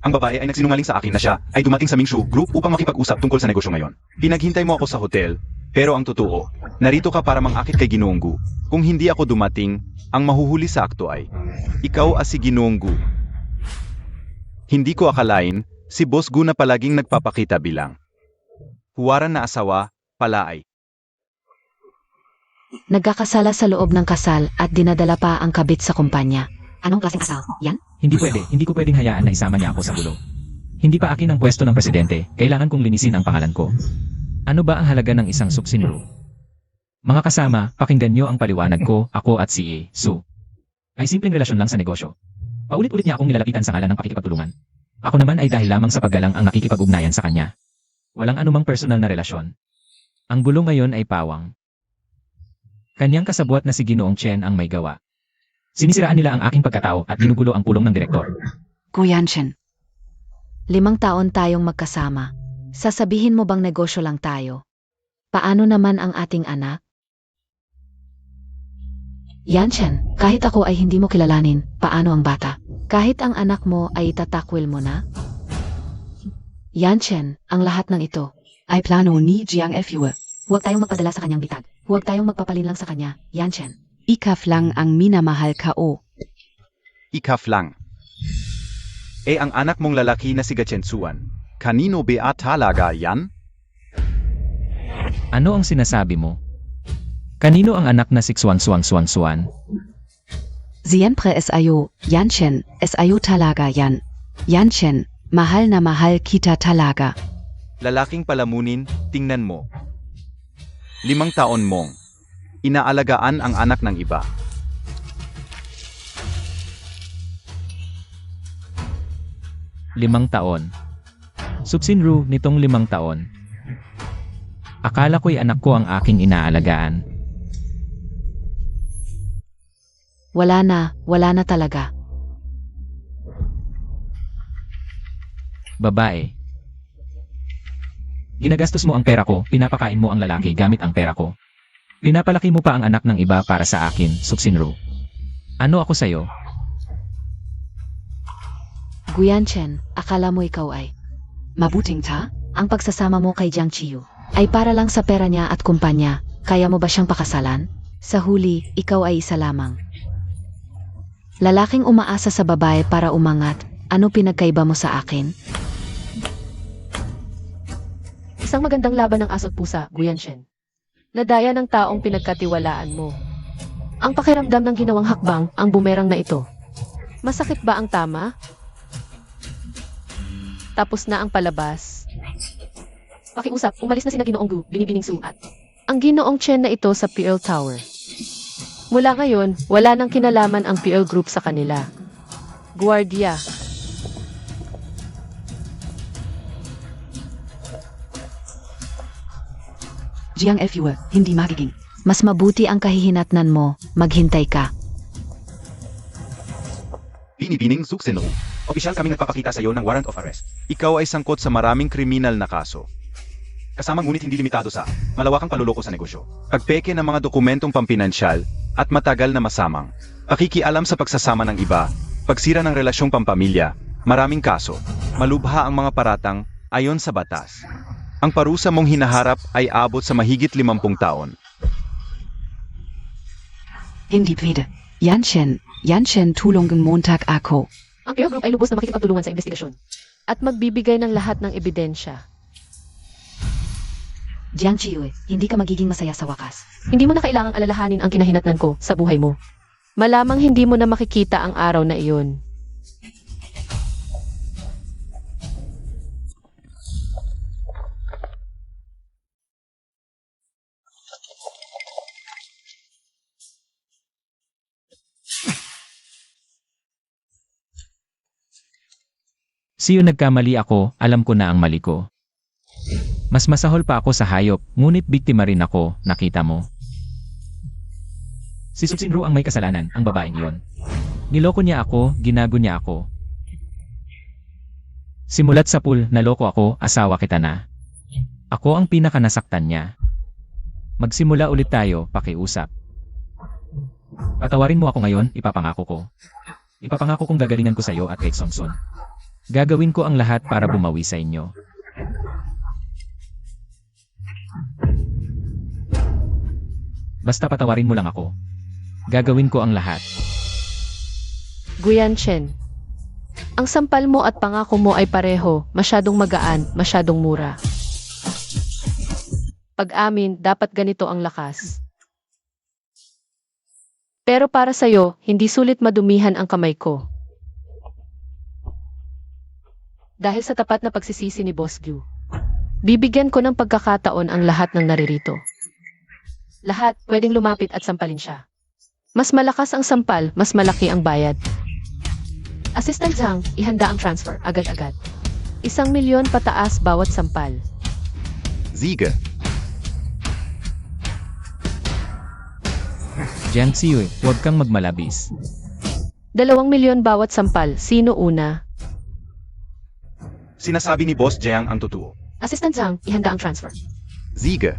Ang babae ay nagsinungaling sa akin na siya ay dumating sa Mingsu Group upang makipag-usap tungkol sa negosyo ngayon. Pinaghintay mo ako sa hotel, pero ang totoo, narito ka para mangakit kay Ginoong Gu. Kung hindi ako dumating, ang mahuhuli sa akto ay ikaw at si Ginoong Gu. Hindi ko akalain, si Boss Gu na palaging nagpapakita bilang huwaran na asawa, pala ay Nagkakasala sa loob ng kasal at dinadala pa ang kabit sa kumpanya. Anong klaseng asal? Yan? Hindi pwede, hindi ko pwedeng hayaan na isama niya ako sa gulo. Hindi pa akin ang pwesto ng presidente, kailangan kong linisin ang pangalan ko. Ano ba ang halaga ng isang suksinro? Mga kasama, pakinggan niyo ang paliwanag ko, ako at si E. Su. Ay simpleng relasyon lang sa negosyo. Paulit-ulit niya akong nilalapitan sa ngalan ng pakikipagtulungan. Ako naman ay dahil lamang sa paggalang ang nakikipag-ugnayan sa kanya. Walang anumang personal na relasyon. Ang gulo ngayon ay pawang. Kanyang kasabwat na si Ginoong Chen ang may gawa. Sinisiraan nila ang aking pagkatao at ginugulo ang pulong ng direktor. Gu Yanchen. 5 taon tayong magkasama. Sasabihin mo bang negosyo lang tayo? Paano naman ang ating anak? Yanchen, kahit ako ay hindi mo kilalanin, paano ang bata? Kahit ang anak mo ay itatakwil mo na? Yanchen, ang lahat ng ito. Ai plano ni Jiang Fue. Huwag tayong magpadala sa kanyang bitag. Huwag tayong magpapalin lang sa kanya, Yanchen. Ikaf lang ang minamahal ko. ikaf lang. Ang anak mong lalaki na si Gachensuan, kanino ba talaga yan? Ano ang sinasabi mo? Kanino ang anak na si Xuan? Siempre es ayo, Yanchen, es ayo talaga yan. Yanchen, mahal na mahal kita talaga. Lalaking palamunin, tingnan mo. 5 taon mong inaalagaan ang anak ng iba. Limang taon. Suksinru nitong 5 taon. Akala ko'y anak ko ang aking inaalagaan. Wala na talaga. Babae. Ginagastos mo ang pera ko, pinapakain mo ang lalaki gamit ang pera ko. Pinapalaki mo pa ang anak ng iba para sa akin, Suksinru. Ano ako sa'yo? Guyanchen, akala mo ikaw ay Mabuting ta? ang pagsasama mo kay Jiang Chiu ay para lang sa pera niya at kumpanya. Kaya mo ba siyang pakasalan? Sa huli, ikaw ay isa lamang. Lalaking umaasa sa babae para umangat. Ano pinagkaiba mo sa akin? Isang magandang laban ng aso't pusa, Guyanshen. Nadaya ng taong pinagkatiwalaan mo. Ang pakiramdam ng ginawang hakbang, ang bumerang na ito. Masakit ba ang tama? Tapos na ang palabas. Pakiusap, umalis na sina Ginoong Gu, Binibining Su at ang Ginoong Chen na ito sa PL Tower. Mula ngayon, wala nang kinalaman ang PL Group sa kanila. Guardia. Jiang Fue, hindi magiging. Mas mabuti ang kahihinatnan mo, maghintay ka. Binibining Suksinru. Opisyal kaming nagpapakita sa iyo ng warrant of arrest. Ikaw ay sangkot sa maraming kriminal na kaso. Kasama ngunit hindi limitado sa malawakang panluloko sa negosyo, pagpeke ng mga dokumentong pampinansyal, at matagal na masamang pakikialam sa pagsasama ng iba, pagsira ng relasyong pampamilya, maraming kaso, malubha ang mga paratang ayon sa batas. Ang parusa mong hinaharap ay abot sa mahigit 50 taon. Hindi pwede. Yanchen tulungan Montag ako. Ang PL Group ay lubos na makikipagtulungan sa investigasyon at magbibigay ng lahat ng ebidensya. Jiang Chiu, hindi ka magiging masaya sa wakas. Hindi mo na kailangang alalahanin ang kinahinatnan ko sa buhay mo. Malamang hindi mo na makikita ang araw na iyon. Siyo nagkamali ako, alam ko na ang mali ko. Mas masahol pa ako sa hayop, ngunit biktima rin ako, nakita mo. Si Suksinru ang may kasalanan, ang babaeng iyon. Niloko niya ako, ginago niya ako. Simulat sa pool, naloko ako, asawa kita na. Ako ang pinakanasaktan niya. Magsimula ulit tayo, pakiusap. Patawarin mo ako ngayon, ipapangako ko. Ipapangako kong gagalingan ko sa iyo at kay Songsun. Gagawin ko ang lahat para bumawi sa inyo. Basta patawarin mo lang ako. Gagawin ko ang lahat. Guyanshen. Ang sampal mo at pangako mo ay pareho, masyadong magaan, masyadong mura. Pag-amin, dapat ganito ang lakas. Pero para sa'yo, hindi sulit madumihan ang kamay ko. Dahil sa tapat na pagsisisi ni Boss Gu, bibigyan ko ng pagkakataon ang lahat ng naririto. Lahat pwedeng lumapit at sampalin siya. Mas malakas ang sampal, mas malaki ang bayad. Assistant Zhang, ihanda ang transfer, agad-agad. 1,000,000 pataas bawat sampal. Siege. Jiang Xiu, huwag kang magmalabis. 2,000,000 bawat sampal, sino una? Sinasabi ni Boss Jiang ang totoo. Assistant Zhang, ihanda ang transfer. Siege.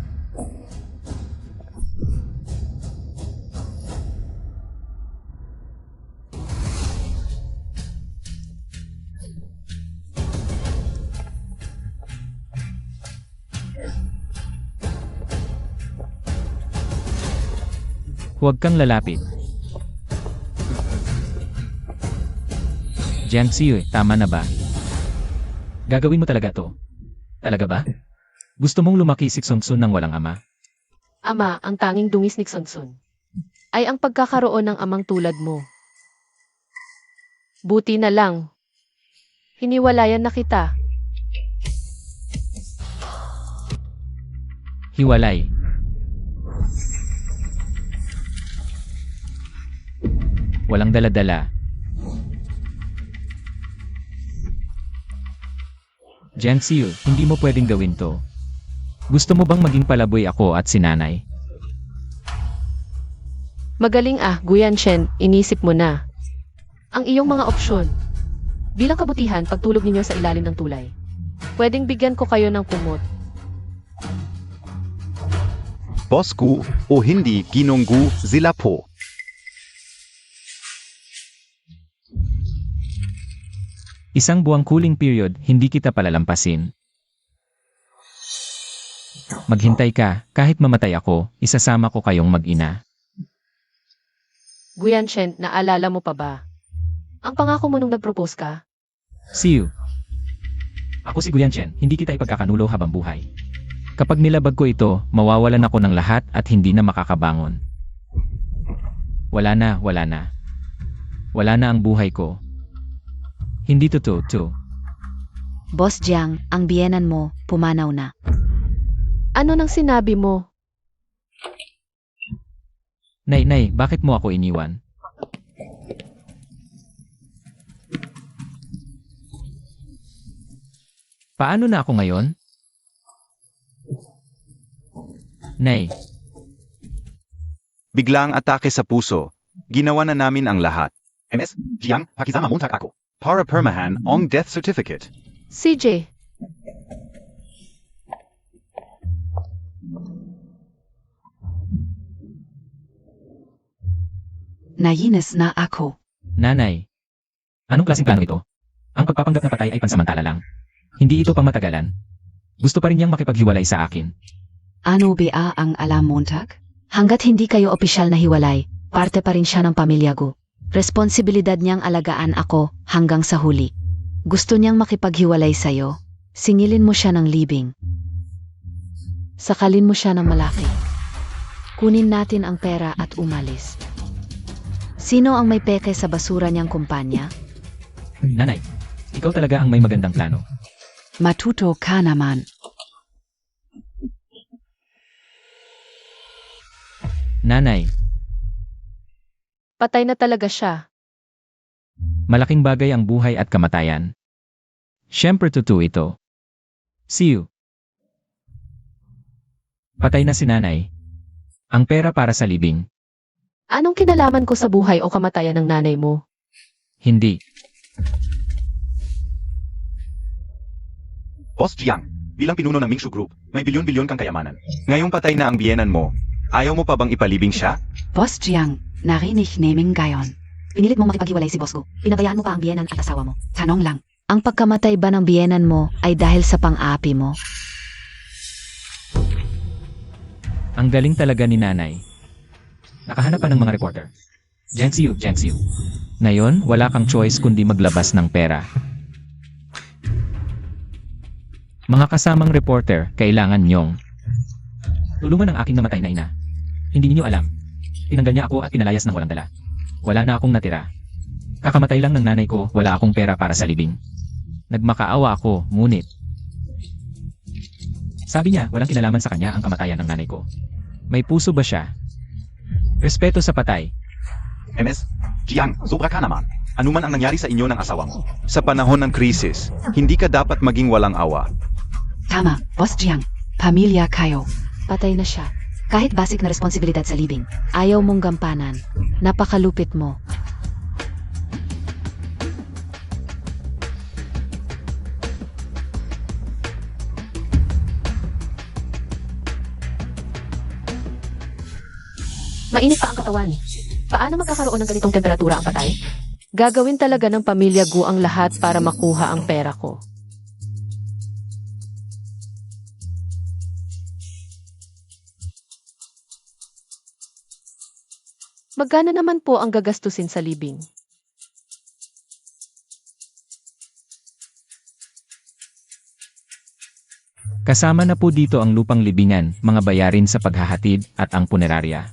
Huwag kang lalapit. Jiang Xiu, tama na ba? Gagawin mo talaga to? Talaga ba? Gusto mong lumaki si Xongsun ng walang ama? Ama, ang tanging dungis ni Xongsun ay ang pagkakaroon ng amang tulad mo. Buti na lang. Hiniwalayan na kita. Hiwalay. Walang dala-dala. Jiang Xiu, hindi mo pwedeng gawin to. Gusto mo bang maging palaboy ako at si nanay? Magaling Guyan Shen, inisip mo na. Ang iyong mga opsyon. Bilang kabutihan, pagtulog ninyo sa ilalim ng tulay. Pwedeng bigyan ko kayo ng kumot. Boss Gu o hindi ginunggu sila po. Isang buwang cooling period, hindi kita palalampasin. Maghintay ka, kahit mamatay ako, isasama ko kayong mag-ina. Guyan Shen, naalala mo pa ba? Ang pangako mo nung nag-propose ka? Xiu. Ako si Guyan Chen, hindi kita ipagkakanulo habang buhay. Kapag nilabag ko ito, mawawalan ako ng lahat at hindi na makakabangon. Wala na, wala na. Wala na ang buhay ko. Hindi totoo. Boss Jiang, ang biyenan mo, pumanaw na. Ano nang sinabi mo? Nay, bakit mo ako iniwan? Paano na ako ngayon? Nay, Biglang atake sa puso. Ginawa na namin ang lahat. MS, Jiang, pakisama Montag ako. Para permahan ang death certificate. CJ, Nayinis na ako. nanay. Anong klaseng plano ito? Ang pagpapanggap na patay ay pansamantala lang. Hindi ito pangmatagalan. Gusto pa rin niyang makipaghiwalay sa akin. Ano ba ang alam Montag? Hanggat hindi kayo opisyal na hiwalay, parte pa rin siya ng pamilya ko. Responsibilidad niyang alagaan ako hanggang sa huli. Gusto niyang makipaghiwalay sa'yo, singilin mo siya ng libing. Sakalin mo siya ng malaki. Kunin natin ang pera at umalis. Sino ang may peke sa basura niyang kumpanya? Nanay, ikaw talaga ang may magandang plano. Matuto ka naman. Nanay, patay na talaga siya. malaking bagay ang buhay at kamatayan. Siyempre totoo ito. See you. Patay na si nanay. Ang pera para sa libing. Anong kinalaman ko sa buhay o kamatayan ng nanay mo? Hindi. Boss Jiang, bilang pinuno ng Mingshu Group, may bilyon-bilyon kang kayamanan. Ngayong patay na ang biyenan mo, ayaw mo pa bang ipalibing siya? Boss Jiang, narinig naming gayon. Pinilit mong makipaghiwalay si boss ko. Pinabayaan mo pa ang biyenan at asawa mo. Tanong lang. Ang pagkamatay ba ng biyenan mo ay dahil sa pang-api mo? Ang galing talaga ni nanay. Nakahanap pa ng mga reporter. Jiangxiu. Ngayon, wala kang choice kundi maglabas ng pera. Mga kasamang reporter, kailangan nyong tulungan ang aking namatay na ina. Hindi niyo alam. Tinanggal niya ako at pinalayas ng walang dala. Wala na akong natira. Kakamatay lang ng nanay ko, wala akong pera para sa libing. Nagmakaawa ako, ngunit sabi niya, walang kinalaman sa kanya ang kamatayan ng nanay ko. May puso ba siya? Respeto sa patay. MS, Jiang, sobra ka naman. Ano man ang nangyari sa inyo ng asawa mo? Sa panahon ng krisis, hindi ka dapat maging walang awa. Tama, Boss Jiang. Pamilya kayo. Patay na siya. Kahit basic na responsibilidad sa libing, ayaw mong gampanan. Napakalupit mo. Mainit pa ang katawan. Paano magkakaroon ng ganitong temperatura ang patay? Gagawin talaga ng pamilya Gu ang lahat para makuha ang pera ko. Magkano naman po ang gagastusin sa libing? Kasama na po dito ang lupang libingan, mga bayarin sa paghahatid, at ang punerarya.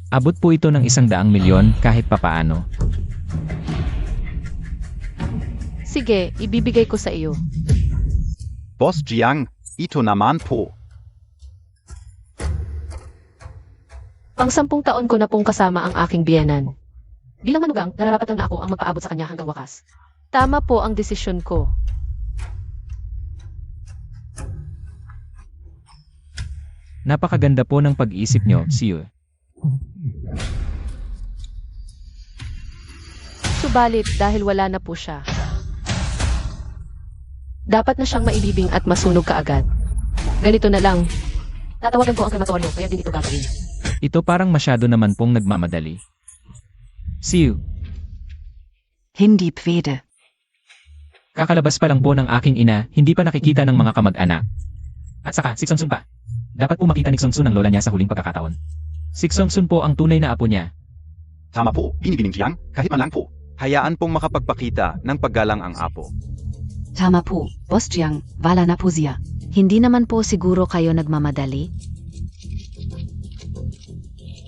Abot po ito ng 100 milyon kahit papaano. Sige, ibibigay ko sa iyo. Boss Jiang, ito naman po. Pang 10 taon ko na pong kasama ang aking biyenan. Bilang manugang, nararapat na ako ang magpaabot sa kanya hanggang wakas. Tama po ang desisyon ko. Napakaganda po ng pag-iisip nyo, Siu. Subalit dahil wala na po siya. Dapat na siyang maibibing at masunog kaagad. Ganito na lang. Tatawagan ko ang krematoryo kaya din ito gagawin. Ito parang masyado naman pong nagmamadali. Siu, Hindi pwede. kakalabas pa lang po ng aking ina, hindi pa nakikita ng mga kamag-anak. At saka, si Songsun pa. Dapat po makita ni Songsun ang lola niya sa huling pagkakataon. Si Songsun po ang tunay na apo niya. Tama po, binibining Jiang, kahit man lang po. Hayaan pong makapagpakita ng paggalang ang apo. Tama po, Boss Jiang. Wala na po siya. Hindi naman po siguro kayo nagmamadali?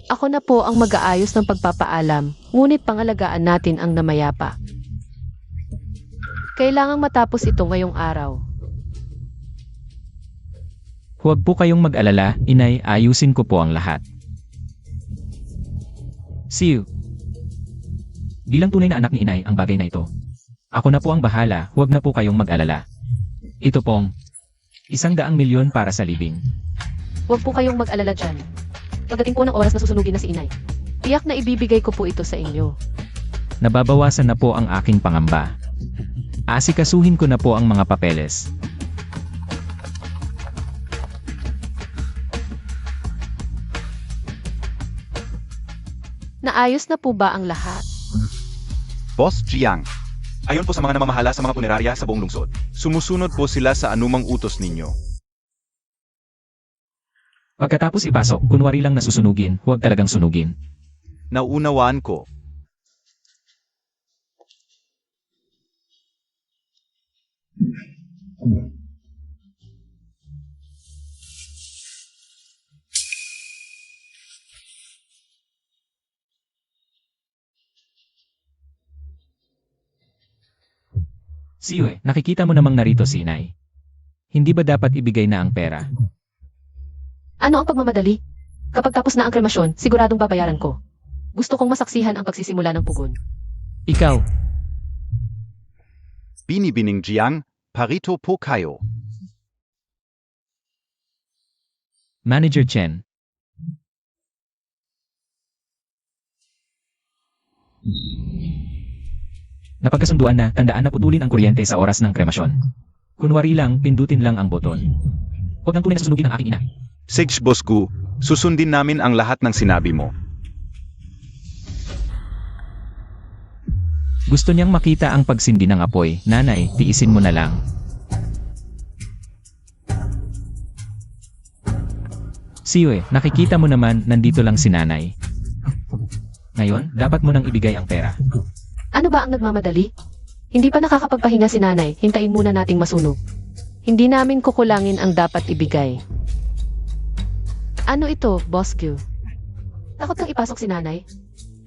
Ako na po ang mag-aayos ng pagpapaalam, ngunit pangalagaan natin ang namayapa. Kailangang matapos ito ngayong araw. Huwag po kayong mag-alala, inay, ayusin ko po ang lahat. Siu, bilang tunay na anak ni inay ang bagay na ito. Ako na po ang bahala, huwag na po kayong mag-alala. Ito pong 100 milyon para sa libing. Huwag po kayong mag-alala dyan. Pagdating po ng oras na susunugin na si inay, tiyak na ibibigay ko po ito sa inyo. Nababawasan na po ang aking pangamba. Asikasuhin ko na po ang mga papeles. Naayos na po ba ang lahat? Boss Jiang, ayon po sa mga namamahala sa mga punerarya sa buong lungsod, sumusunod po sila sa anumang utos ninyo. Pagkatapos ipasok, kunwari lang na susunugin, huwag talagang sunugin. Nauunawaan ko. Siwe, nakikita mo namang narito si inay. Hindi ba dapat ibigay na ang pera? Ano ang pagmamadali? Kapag tapos na ang kremasyon, siguradong babayaran ko. Gusto kong masaksihan ang pagsisimula ng pugon. Ikaw, Binibining Jiang, parito po kayo. Manager Chen. Napagkasunduan na, tandaan na putulin ang kuryente sa oras ng kremasyon. Kunwari lang, pindutin lang ang boton. Huwag ang tunay na susunugin ang aking ina. Sage Boss Gu, susundin namin ang lahat ng sinabi mo. Gusto niyang makita ang pagsindi ng apoy. Nanay, tiisin mo na lang. Siwe, nakikita mo naman, nandito lang si nanay. Ngayon, dapat mo nang ibigay ang pera. Ano ba ang nagmamadali? Hindi pa nakakapagpahinga si nanay, hintayin muna nating masunog. Hindi namin kukulangin ang dapat ibigay. Ano ito, Boss Q? Takot kang ipasok si nanay?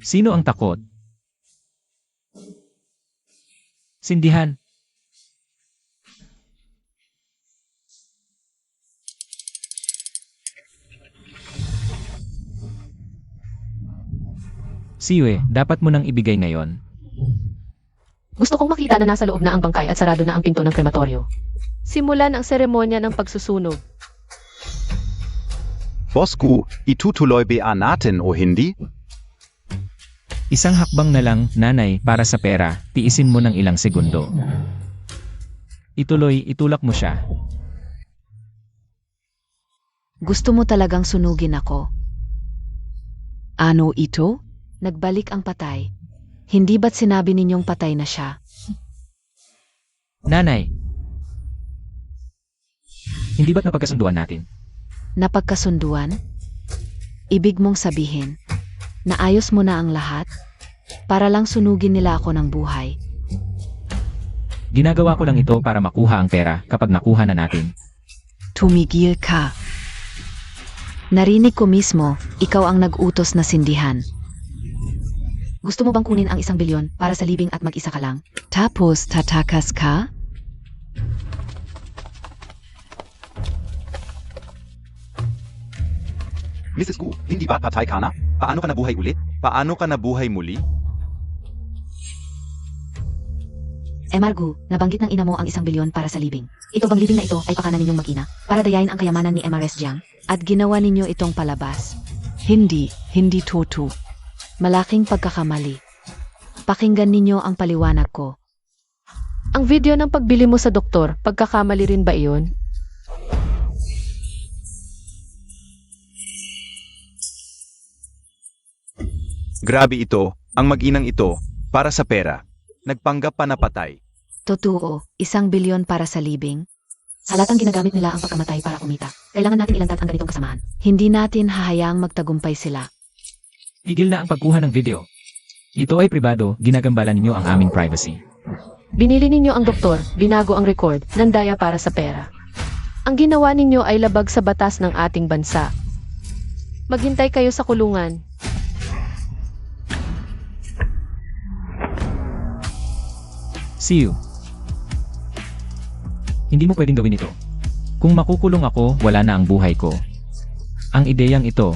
Sino ang takot? Sindihan. Siwe, dapat mo nang ibigay ngayon. Gusto kong makita na nasa loob na ang bangkay at sarado na ang pinto ng krematoryo. Simulan ang seremonya ng pagsusunog. Boss Gu, itutuloy ba natin o hindi? Isang hakbang na lang, nanay, para sa pera, tiisin mo ng ilang segundo. Ituloy, itulak mo siya. Gusto mo talagang sunugin ako? Ano ito? Nagbalik ang patay. Hindi ba't sinabi ninyong patay na siya? Nanay! Hindi ba't napagkasunduan natin? Napagkasunduan? Ibig mong sabihin, naayos mo na ang lahat? Para lang sunugin nila ako ng buhay. Ginagawa ko lang ito para makuha ang pera kapag nakuha na natin. Tumigil ka. Narinig ko mismo, ikaw ang nag-utos na sindihan. Gusto mo bang kunin ang 1 bilyon para sa libing at mag-isa ka lang? Tapos tatakas ka? Mrs. Gu, hindi ba patay ka na? Paano ka nabuhay ulit? Paano ka nabuhay muli? Margu, nabanggit ng ina mo ang 1 bilyon para sa libing. Ito bang libing na ito ay pakana ninyong mag-ina para dayain ang kayamanan ni MRS Jiang? At ginawa ninyo itong palabas. Hindi totoo. Malaking pagkakamali. Pakinggan ninyo ang paliwanag ko. Ang video ng pagbili mo sa doktor, pagkakamali rin ba iyon? Grabe ito, ang mag-inang ito, para sa pera. Nagpanggap pa na patay. Totoo, 1 bilyon para sa libing. Halatang ginagamit nila ang pagkamatay para kumita. Kailangan natin ilantad ang ganitong kasamahan. Hindi natin hahayaang magtagumpay sila. Tigil na ang pagkuha ng video. Ito ay pribado, ginagambala ninyo ang aming privacy. Binili ninyo ang doktor, binago ang record, nandaya para sa pera. Ang ginawa ninyo ay labag sa batas ng ating bansa. Maghintay kayo sa kulungan. See you. Hindi mo pwedeng gawin ito. Kung makukulong ako, wala na ang buhay ko. Ang ideyang ito,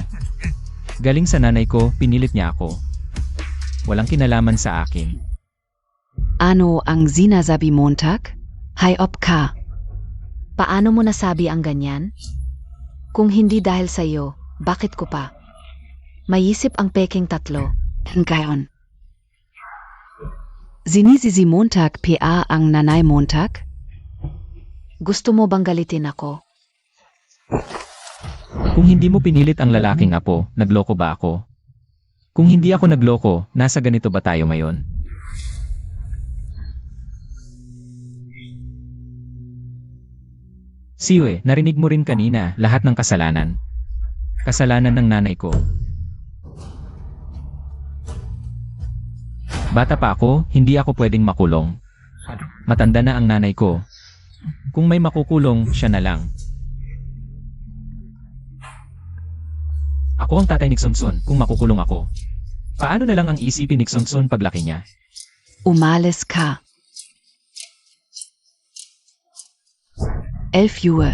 galing sa nanay ko, pinilit niya ako. Walang kinalaman sa akin. Ano ang sinasabi Montag? Hayop ka. Paano mo nasabi ang ganyan? Kung hindi dahil sa iyo, bakit ko pa? Mayisip ang peking tatlo. Ngayon. Sinisi Montag PA ang nanay Montag? Gusto mo bang galitin ako? Kung hindi mo pinilit ang lalaking apo, nagloko ba ako? Kung hindi ako nagloko, nasa ganito ba tayo ngayon? Siwe, narinig mo rin kanina lahat ng kasalanan. Kasalanan ng nanay ko. Bata pa ako, hindi ako pwedeng makulong. Matanda na ang nanay ko. Kung may makukulong, siya na lang. Ako ang tatay ni Xunxun kung makukulong ako. Paano na lang ang isipin ni Xunxun paglaki niya? Umalis ka. 11 Uhr.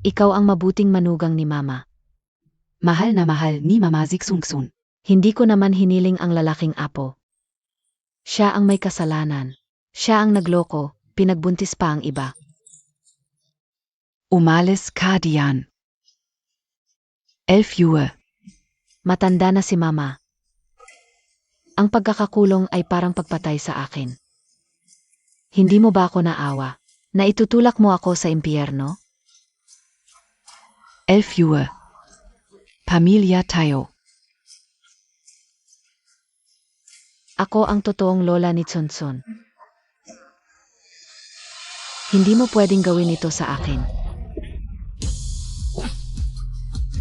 Ikaw ang mabuting manugang ni Mama. Mahal na mahal ni Mama Zixungsun. Hindi ko naman hiniling ang lalaking apo. Siya ang may kasalanan. Siya ang nagloko, pinagbuntis pa ang iba. Umalis ka diyan. 11 Uhr. Matanda na si Mama. Ang pagkakakulong ay parang pagpatay sa akin. Hindi mo ba ako naawa? Na itutulak mo ako sa impyerno? 11 Uhr. Pamilya tayo. Ako ang totoong lola ni Xunxun. Hindi mo pwedeng gawin ito sa akin.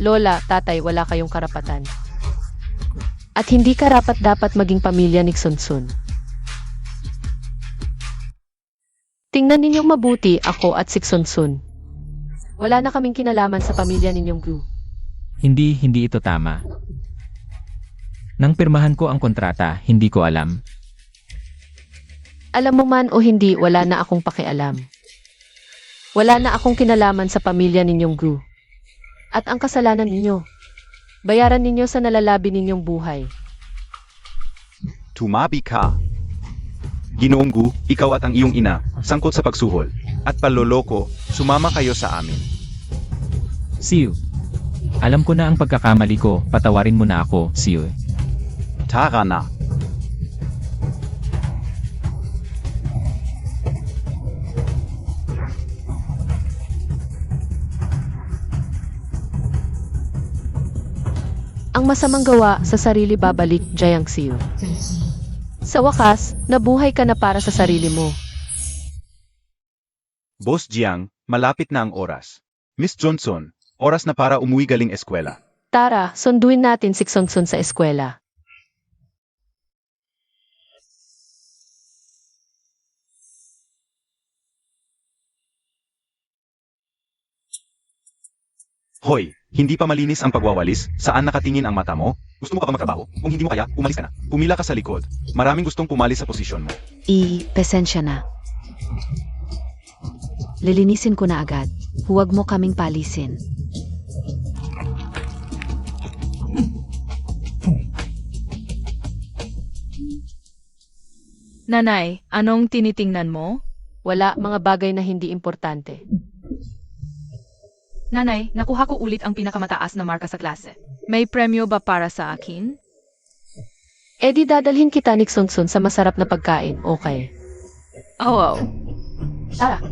Lola, tatay, wala kayong karapatan. At hindi karapat-dapat maging pamilya ni Sunsun. Tingnan ninyong mabuti ako at si Sunsun. Wala na kaming kinalaman sa pamilya ninyong Gu. Hindi ito tama. Nang pirmahan ko ang kontrata, hindi ko alam. Alam mo man o hindi, wala na akong pakialam. Wala na akong kinalaman sa pamilya ninyong Gu. At ang kasalanan ninyo, bayaran ninyo sa nalalabi ninyong buhay. Tumabi ka. Ginoong Gu, ikaw at ang iyong ina, sangkot sa pagsuhol, at panloloko, sumama kayo sa amin. Siu. Alam ko na ang pagkakamali ko, patawarin mo na ako, Siu. Tara na. Ang masamang gawa sa sarili babalik, Jiang Xiu. Sa wakas, nabuhay ka na para sa sarili mo. Boss Jiang, malapit na ang oras. Miss Johnson, oras na para umuwi galing eskwela. Tara, sunduin natin si Sunsun sa eskwela. Hoy, hindi pa malinis ang pagwawalis? Saan nakatingin ang mata mo? Gusto mo ka ba magtrabaho? Kung hindi mo kaya, umalis ka na. Pumila ka sa likod. Maraming gustong pumali sa posisyon mo. Pasensya na. Lilinisin ko na agad. Huwag mo kaming palisin. Nanay, anong tinitingnan mo? Wala, mga bagay na hindi importante. Nanay, nakuha ko ulit ang pinakamataas na marka sa klase. May premyo ba para sa akin? E di dadalhin kita ni Sunsun sa masarap na pagkain, okay? Oh. Tara.